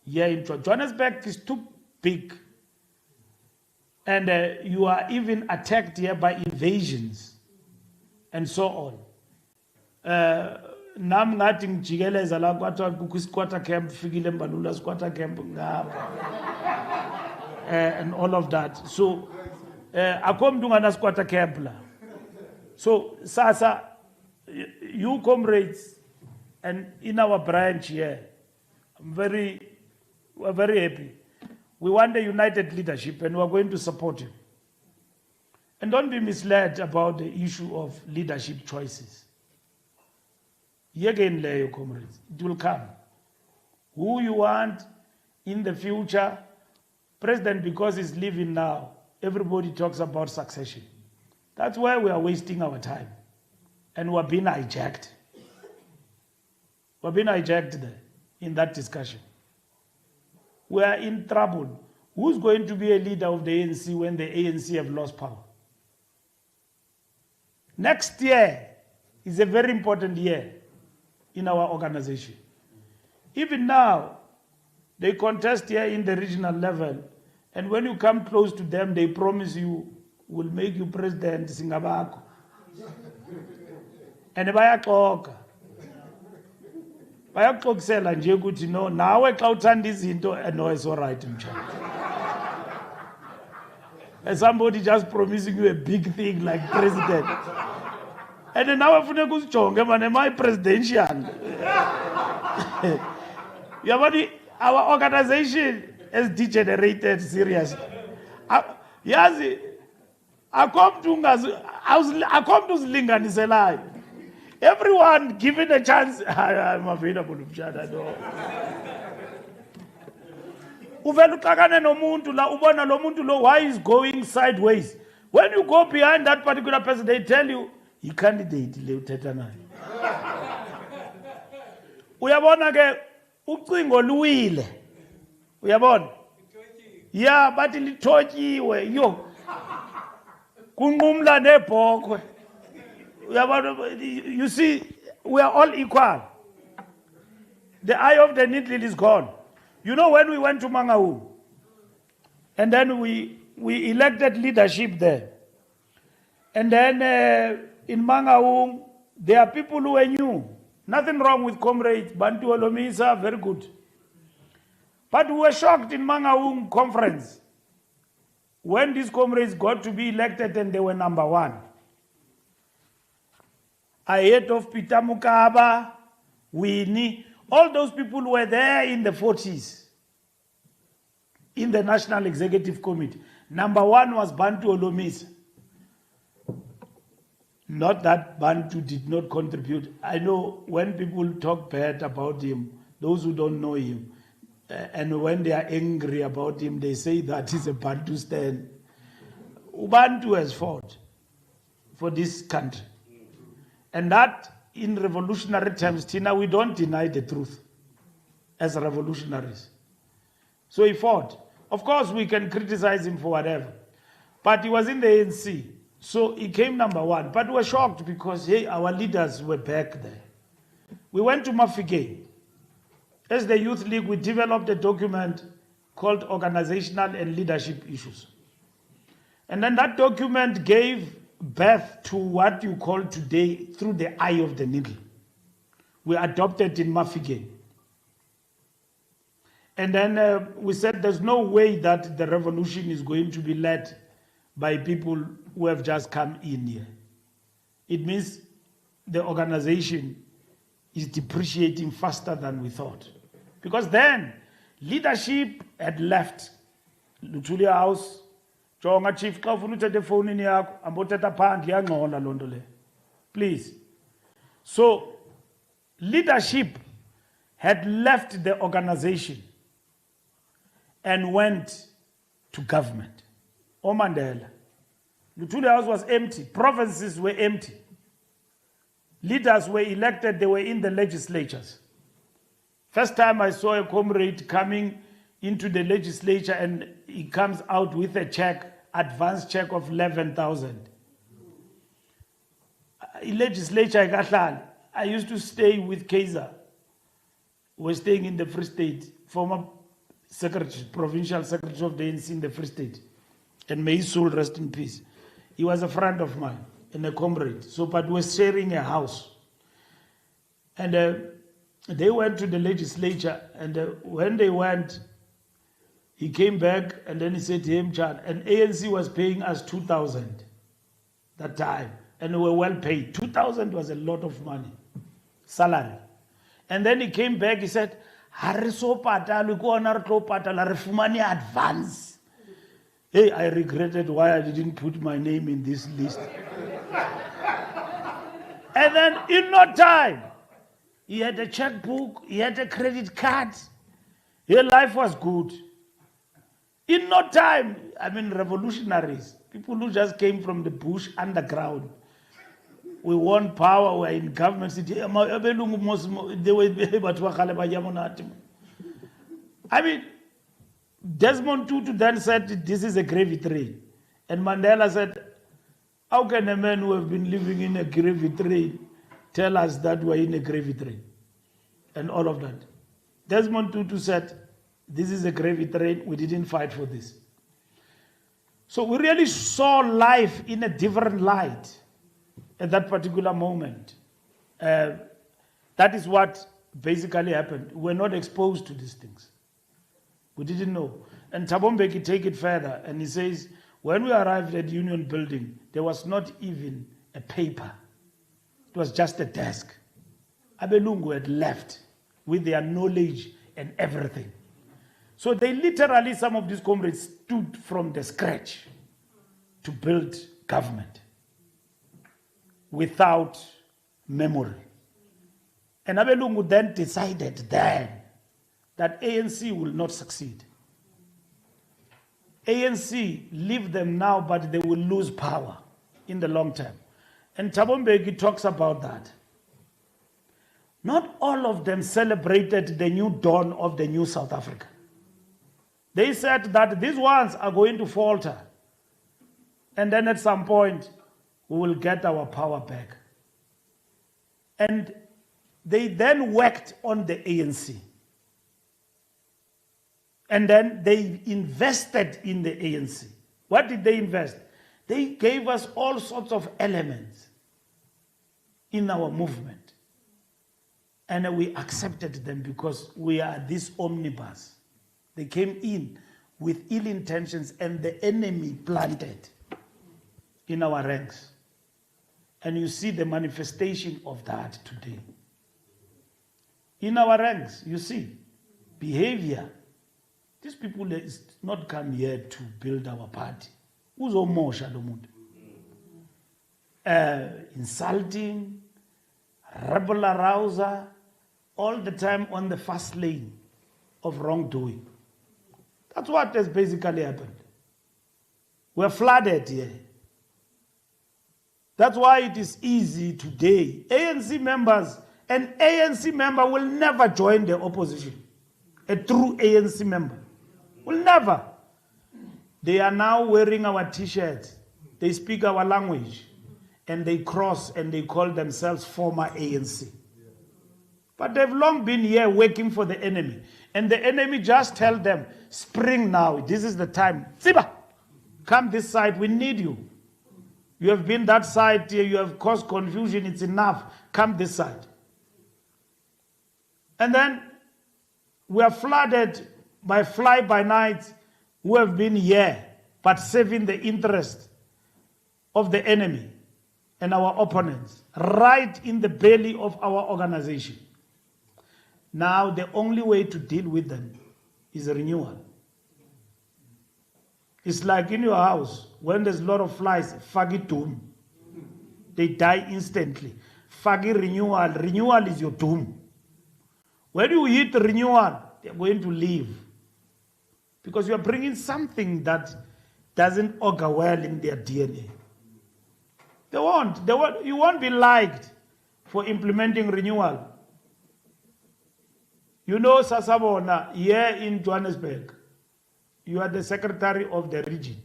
Here in Johannesburg is too big. And you are even attacked here by invasions and so on. Nam ngathi ngijikeleza la kwathiwa kukho isikwata camp Fikile Mbalula squatter camp and all of that. So akho mntu ungana squatter camp la. So sasa you comrades and in our branch here, we're very happy. We want a united leadership and we're going to support you. And don't be misled about the issue of leadership choices. Again, Leo comrades, it will come. Who you want in the future, President, because he's leaving now, everybody talks about succession. That's why we are wasting our time. And we're being hijacked. We're being hijacked there in that discussion. We are in trouble. Who's going to be a leader of the ANC when the ANC have lost power? Next year is a very important year in our organization. Even now, they contest here in the regional level, and when you come close to them, they promise you will make you president singabakho. And bayaxoxa. Bayaxoxela nje ukuthi no nawe xa uthanda izinto no it's all right mtshana. And somebody just promising you a big thing like president. And then now ufuna ukusijonge man am I presidential? Our organization has degenerated seriously. Yazi akomntu uzilinganiselayo. Everyone given a chance. I'm available mtshana no. Uvela uxakane nomuntu la ubona lo muntu lo why is going sideways. When you go behind that particular person they tell you he candidate le uthetha naye. Uyabona ke ucingo luwile. Uyabona? Yeah, but lithotyiwe yo. Kunqumla nebhokhwe. You see, we are all equal. The eye of the needle is gone. You know when we went to Mangaung, and then we elected leadership there. And then in Mangaung, there are people who are new. Nothing wrong with comrades, Bantu Olomisa, very good. But we were shocked in Mangaung conference when these comrades got to be elected and they were number one. I heard of Peter Mukaba, Winnie, all those people were there in the 40s in the National Executive Committee. Number one was Bantu Olomisa. Not that Bantu did not contribute. I know when people talk bad about him, those who don't know him, and when they are angry about him, they say that he's a Bantu stand. Bantu has fought for this country. And that in revolutionary times, Tina, we don't deny the truth as revolutionaries. So he fought. Of course, we can criticize him for whatever. But he was in the ANC. So he came number one. But we were shocked because, hey, our leaders were back there. We went to Fikile. As the Youth League, we developed a document called Organizational and Leadership Issues. And then that document gave birth to what you call today through the eye of the needle. We adopted in Fikile. And then we said there's no way that the revolution is going to be led by people who have just come in here. It means the organization is depreciating faster than we thought. Because then leadership had left Lutulia House. Jonga chief xa ufuna uthetha efowunini yakho ambothetha phandle iyangcola loo nto le. Please. So leadership had left the organization and went to government. Mandela. Lutulia House was empty. Provinces were empty. Leaders were elected, they were in the legislatures. First time I saw a comrade coming into the legislature and he comes out with a check, advance check of 11,000. Legislature, I used to stay with Kaiser. We're staying in the Free State, former secretary, provincial secretary of the ANC in the Free State. And may his soul rest in peace. He was a friend of mine and a comrade. So, but we're sharing a house. And they went to the legislature, and when they went, he came back and then he said to him, Chan, and ANC was paying us 2,000 that time. And we were well paid. 2,000 was a lot of money, salary. And then he came back, he said, Hariso patala, go on our patala, refumani advance. Hey, I regretted why I didn't put my name in this list. And then in no time, he had a checkbook, he had a credit card. His life was good. In no time, I mean revolutionaries, people who just came from the bush underground. We want power, we're in government. I mean, Desmond Tutu then said, this is a gravy train. And Mandela said, how can a man who have been living in a gravy train tell us that we're in a gravy train? And all of that. Desmond Tutu said, this is a gravy train, we didn't fight for this. So we really saw life in a different light at that particular moment. That is what basically happened. We're not exposed to these things. We didn't know. And Thabo Mbeki take it further, and he says, when we arrived at Union Building, there was not even a paper. It was just a desk. Abelungu had left with their knowledge and everything. So they literally, some of these comrades stood from the scratch to build government without memory. And Abelungu then decided then that ANC will not succeed. ANC, leave them now, but they will lose power in the long term. And Thabo Mbeki talks about that. Not all of them celebrated the new dawn of the new South Africa. They said that these ones are going to falter. And then at some point, we will get our power back. And they then worked on the ANC. And then they invested in the ANC. What did they invest? They gave us all sorts of elements in our movement. And we accepted them because we are this omnibus. They came in with ill intentions, and the enemy planted in our ranks. And you see the manifestation of that today. In our ranks, you see, behavior. These people is not come here to build our party. Uzomosha lo muntu. Insulting, rebel arouser, all the time on the fast lane of wrongdoing. That's what has basically happened. We're flooded here. That's why it is easy today. ANC members, an ANC member will never join the opposition. A true ANC member will never. They are now wearing our t-shirts. They speak our language. And they cross and they call themselves former ANC. But they've long been here working for the enemy. And the enemy just tell them, spring now, this is the time. Siba, come this side, we need you. You have been that side here, you have caused confusion, it's enough. Come this side. And then we are flooded by fly-by-nights who have been here, but serving the interest of the enemy and our opponents, right in the belly of our organization. Now, the only way to deal with them is a renewal. It's like in your house, when there's a lot of flies, fagi doom. They die instantly. Fagi renewal. Renewal is your doom. When you hit renewal, they're going to leave. Because you are bringing something that doesn't augur well in their DNA. They won't. You won't be liked for implementing renewal. You know, Sasabona, here in Johannesburg, you are the secretary of the region.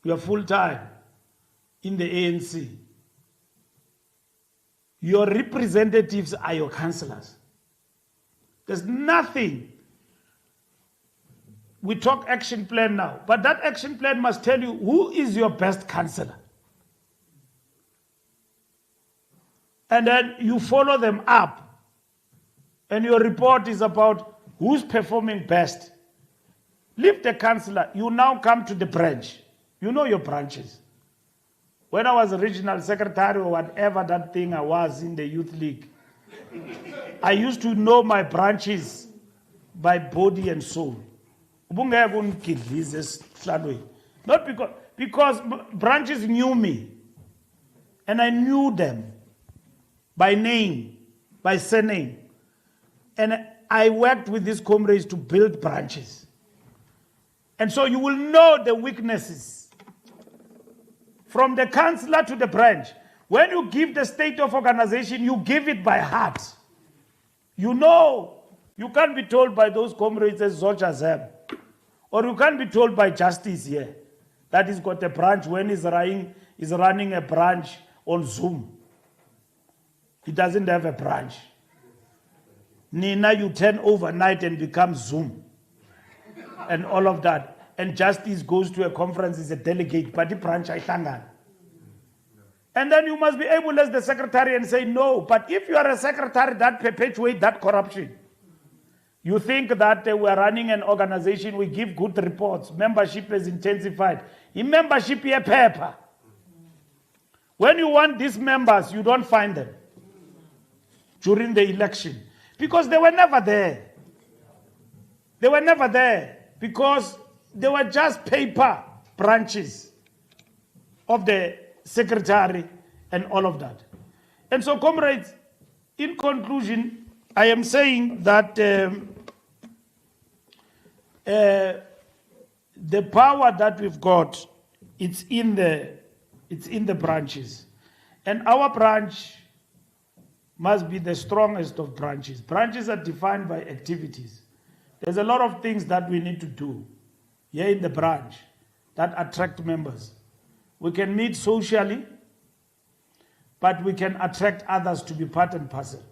You are full-time in the ANC. Your representatives are your councillors. There's nothing. We talk action plan now, but that action plan must tell you who is your best councillor. And then you follow them up. And your report is about who's performing best. Leave the councillor. You now come to the branch. You know your branches. When I was a regional secretary or whatever that thing I was in the youth league, I used to know my branches by body and soul. Not because branches knew me. And I knew them by name, by surname. And I worked with these comrades to build branches. And so you will know the weaknesses. From the councillor to the branch. When you give the state of organization, you give it by heart. You know, you can't be told by those comrades as such as them. Or you can't be told by justice here that he's got a branch when he's running a branch on Zoom. He doesn't have a branch. Nina, you turn overnight and become Zoom. And all of that. and justice goes to a conference as a delegate, but the branch I tangan. And then you must be able as the secretary and say no. But if you are a secretary that perpetuates that corruption, you think that we are running an organization, we give good reports, membership has intensified. In membership, here paper. When you want these members, you don't find them during the election because they were never there. They were never there because they were just paper branches of the secretary and all of that. And so, comrades, in conclusion, I am saying that the power that we've got, it's in the branches. And our branch must be the strongest of branches. Branches are defined by activities. There's a lot of things that we need to do here in the branch that attract members. We can meet socially, but we can attract others to be part and parcel.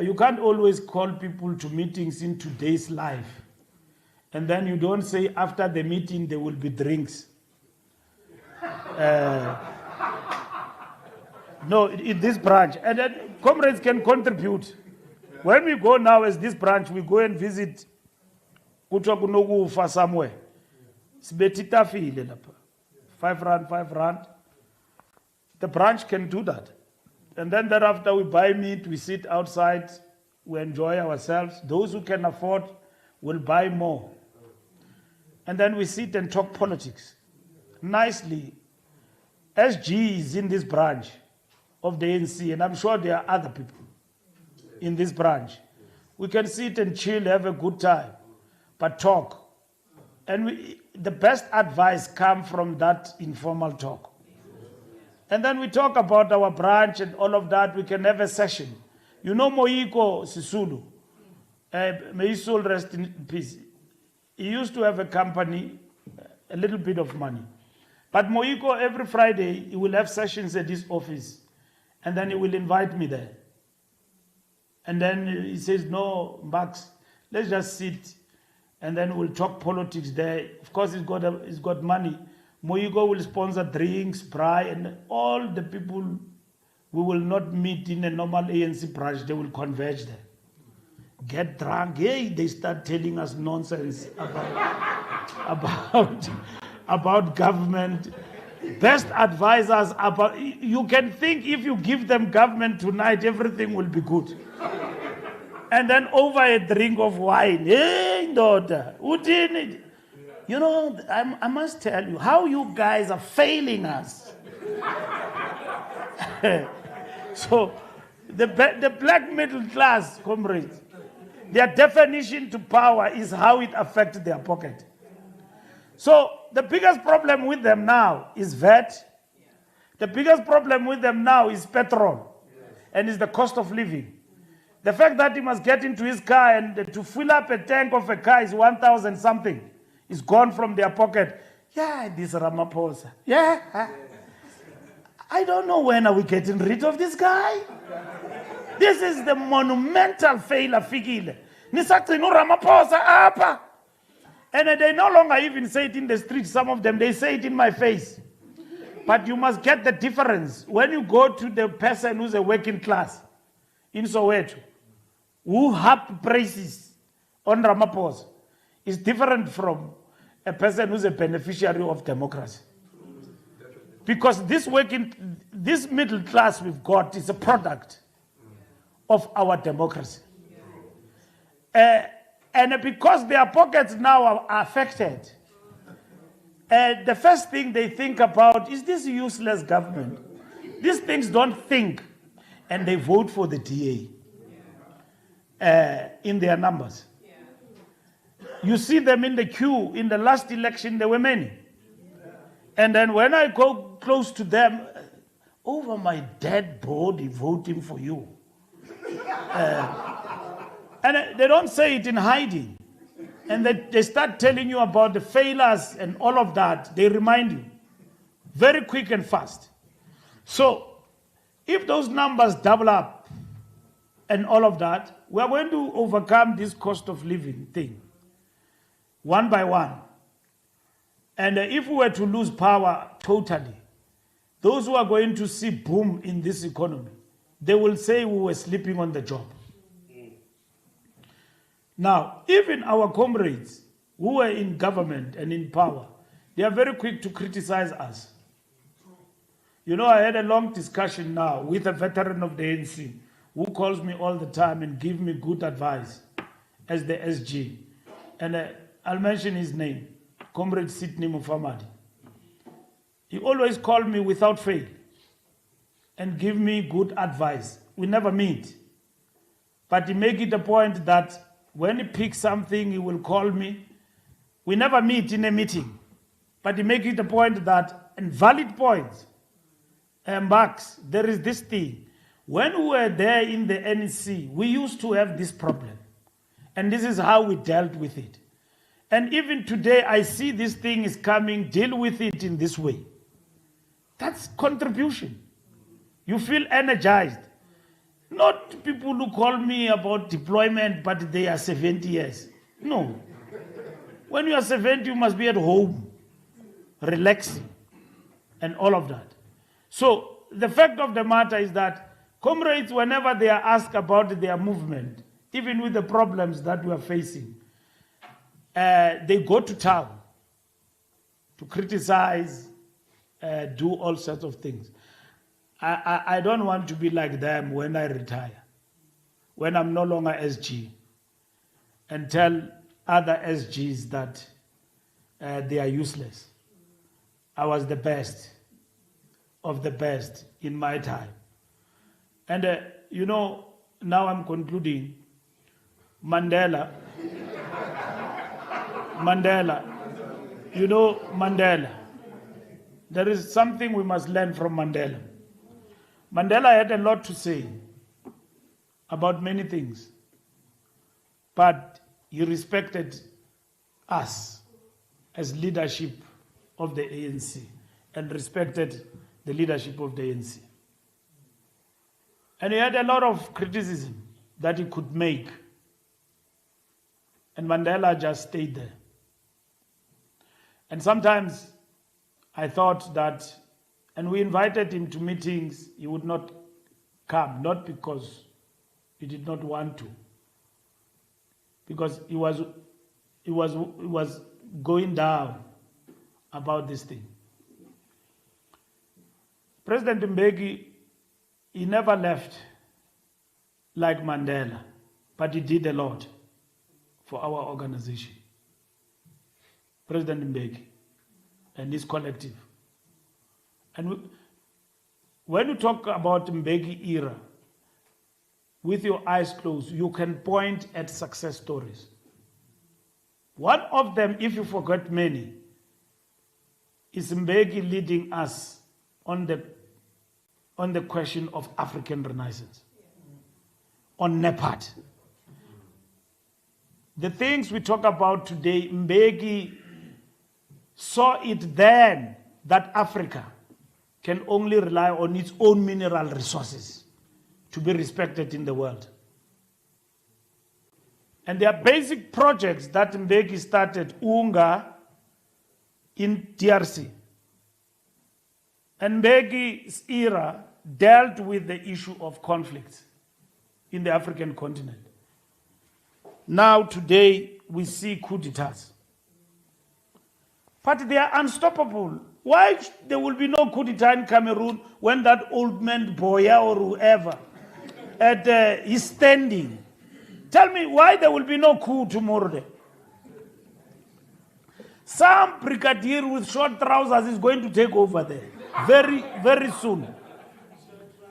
You can't always call people to meetings in today's life, and then you don't say after the meeting there will be drinks. No, in this branch, and then comrades can contribute. When we go now as this branch, we go and visit Kutokunogufa somewhere. Sibetita file lapha. 5 rand, 5 rand. The branch can do that. And then thereafter we buy meat, we sit outside, we enjoy ourselves. Those who can afford will buy more. And then we sit and talk politics. Nicely. SG is in this branch of the ANC, and I'm sure there are other people in this branch. We can sit and chill, have a good time, but talk. And the best advice comes from that informal talk. And then we talk about our branch and all of that. We can have a session. You know Moiko Sisulu, may his soul rest in peace. He used to have a company, a little bit of money. But Moiko, every Friday, he will have sessions at his office. And then he will invite me there. And then he says, no, Max, let's just sit. And then we'll talk politics there. Of course, he's got money. Moiko will sponsor drinks, braai, and all the people we will not meet in a normal ANC branch, they will converge there. Get drunk. Hey, they start telling us nonsense about government. Best advisors about, you can think if you give them government tonight, everything will be good. And then over a drink of wine, hey, daughter, who did it? You know, I must tell you how you guys are failing us. So, the black middle class, comrades, their definition to power is how it affects their pocket. So, the biggest problem with them now is VAT. The biggest problem with them now is petrol, and is the cost of living. The fact that he must get into his car and to fill up a tank of a car is 1,000 something. Is gone from their pocket. Yeah, this Ramaphosa. Yeah. I don't know when are we getting rid of this guy. This is the monumental failure, Fikile. Nisakri no Ramaphosa apa. And they no longer even say it in the street. Some of them, they say it in my face. But you must get the difference. When you go to the person who's a working class in Soweto, who have praises on Ramaphosa, is different from a person who's a beneficiary of democracy. Because this middle class we've got is a product of our democracy. And because their pockets now are affected, the first thing they think about is this useless government. These things don't think, and they vote for the DA in their numbers. You see them in the queue. In the last election, there were many. And then when I go close to them, over my dead body voting for you. And they don't say it in hiding. And they start telling you about the failures and all of that. They remind you very quick and fast. So if those numbers double up and all of that, we are going to overcome this cost of living thing. one by one. And if we were to lose power totally, those who are going to see boom in this economy, they will say we were sleeping on the job. Now, even our comrades who were in government and in power, they are very quick to criticize us. You know, I had a long discussion now with a veteran of the ANC who calls me all the time and gives me good advice as the SG. And I'll mention his name, Comrade Sidney Mufamadi. He always called me without fail and give me good advice. We never meet. But he make it a point that when he picks something, he will call me. We never meet in a meeting. But he make it a point that, and valid points, Max, there is this thing. When we were there in the NEC, we used to have this problem. And this is how we dealt with it. And even today, I see this thing is coming, deal with it in this way. That's contribution. You feel energized. Not people who call me about deployment, but they are 70 years. No. When you are 70, you must be at home, relaxing, and all of that. So the fact of the matter is that comrades, whenever they are asked about their movement, even with the problems that we are facing, they go to town to criticize, do all sorts of things. I don't want to be like them when I retire, when I'm no longer SG, and tell other SGs that they are useless. I was the best of the best in my time. And you know, now I'm concluding. Mandela, you know Mandela. There is something we must learn from Mandela. Mandela had a lot to say about many things, but he respected us as leadership of the ANC and respected the leadership of the ANC. And he had a lot of criticism that he could make. And Mandela just stayed there. And sometimes I thought that, and we invited him to meetings, he would not come, not because he did not want to, because he was going down about this thing. President Mbeki, he never left like Mandela, but he did a lot for our organization. President Mbeki and his collective. And when you talk about Mbeki era, with your eyes closed, you can point at success stories. One of them, if you forget many, is Mbeki leading us on the question of African Renaissance, on NEPAD. The things we talk about today, Mbeki saw it then that Africa can only rely on its own mineral resources to be respected in the world. And there are basic projects that Mbeki started, UNGA in DRC. And Mbeki's era dealt with the issue of conflict in the African continent. Now, today, we see coup d'etats. But they are unstoppable. Why there will be no coup d'etat in Cameroon when that old man Boya or whoever is standing? Tell me why there will be no coup tomorrow there. Some brigadier with short trousers is going to take over there very, very soon.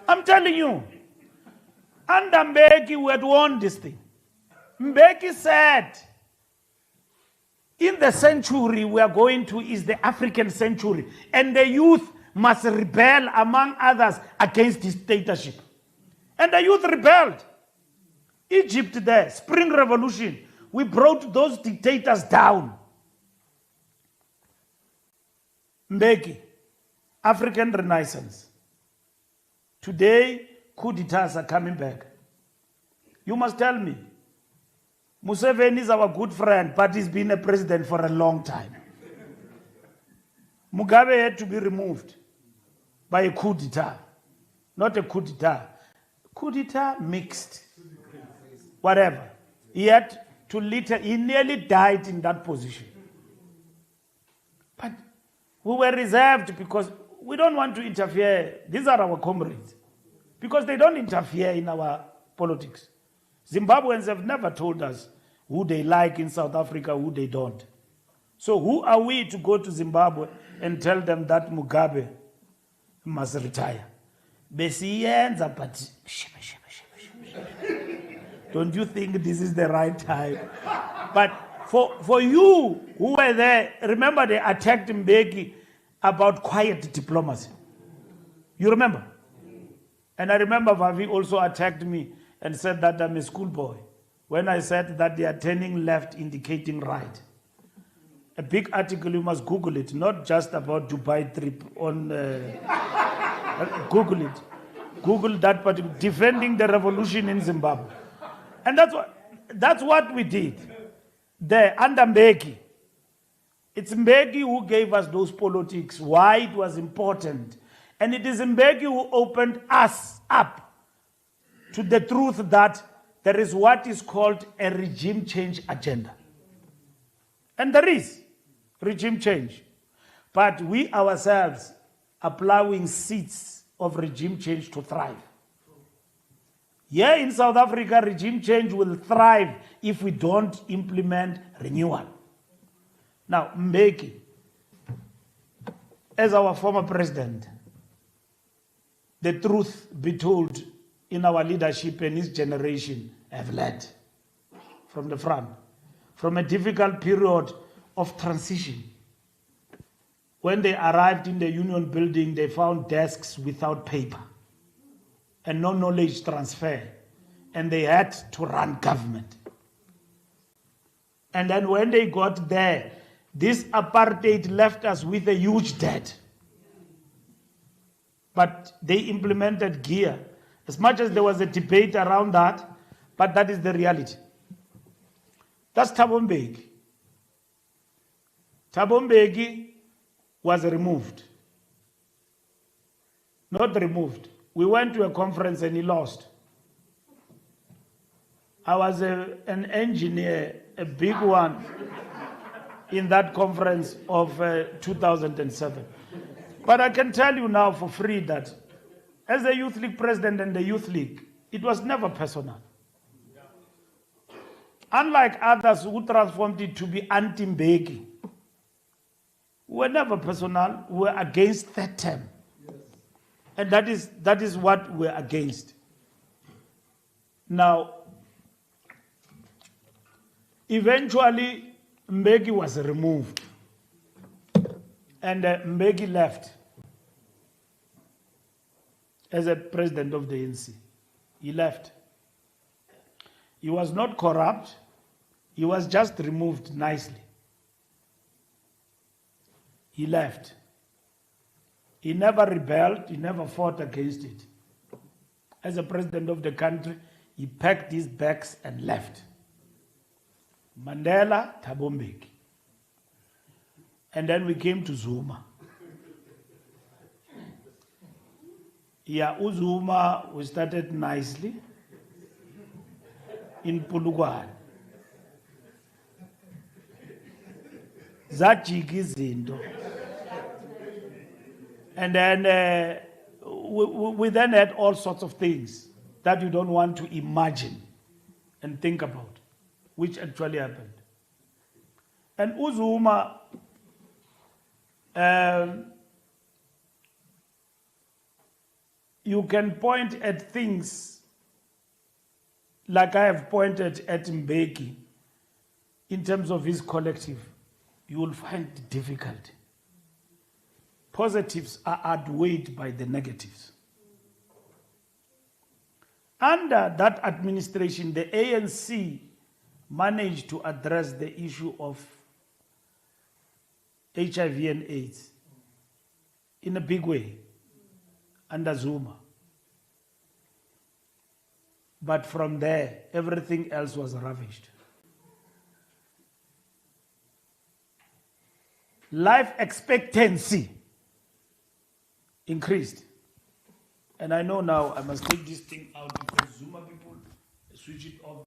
I'm telling you. Under Mbeki, we had won this thing. Mbeki said, in the century we are going to is the African century, and the youth must rebel, among others, against dictatorship. And the youth rebelled. Egypt there, Spring Revolution, we brought those dictators down. Mbeki, African Renaissance. Today, coup d'etats are coming back. You must tell me, Museveni is our good friend, but he's been a president for a long time. Mugabe had to be removed by a coup d'etat. Not a coup d'etat. Coup d'etat mixed. Whatever. He had to he nearly died in that position. But we were reserved because we don't want to interfere. These are our comrades. Because they don't interfere in our politics. Zimbabweans have never told us who they like in South Africa, who they don't. So who are we to go to Zimbabwe and tell them that Mugabe must retire? Besiyenza, but don't you think this is the right time? But for you who were there, remember they attacked Mbeki about quiet diplomacy. You remember? And I remember Vavi also attacked me and said that I'm a schoolboy when I said that they are turning left indicating right. A big article, you must Google it, not just about Dubai trip on, Google it. Google that, but defending the revolution in Zimbabwe. And that's what we did there under Mbeki. It's Mbeki who gave us those politics, why it was important. And it is Mbeki who opened us up to the truth that there is what is called a regime change agenda. And there is regime change. But we ourselves are plowing seeds of regime change to thrive. Here in South Africa, regime change will thrive if we don't implement renewal. Now, Mbeki, as our former president, the truth be told, in our leadership and his generation have led from the front, from a difficult period of transition. When they arrived in the union building, they found desks without paper and no knowledge transfer, and they had to run government. And then when they got there, this apartheid left us with a huge debt. But they implemented gear. As much as there was a debate around that, but that is the reality. That's Thabo Mbeki. Thabo Mbeki was removed. Not removed. We went to a conference and he lost. I was an engineer, a big one, in that conference of 2007. But I can tell you now for free that as the Youth League president and the Youth League, it was never personal. Unlike others who transformed it to be anti-Mbeki, we were never personal, we were against that term. Yes. And that is what we're against. Now, eventually, Mbeki was removed. And Mbeki left as a president of the ANC. He left. He was not corrupt. He was just removed nicely. He left. He never rebelled. He never fought against it. As a president of the country, he packed his bags and left. Mandela, Thabo Mbeki. And then we came to Zuma. Yeah, Uzuma, we started nicely in Polokwane. Zajiki izinto. And then we then had all sorts of things that you don't want to imagine and think about, which actually happened. And Uzuma, you can point at things like I have pointed at Mbeki in terms of his collective. You will find it difficult. Positives are outweighed by the negatives. Under that administration, the ANC managed to address the issue of HIV and AIDS in a big way under Zuma. But from there, everything else was ravished. life expectancy increased. And I know now I must take this thing out because Zuma people switch it off.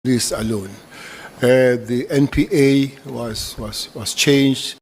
This alone. The NPA was changed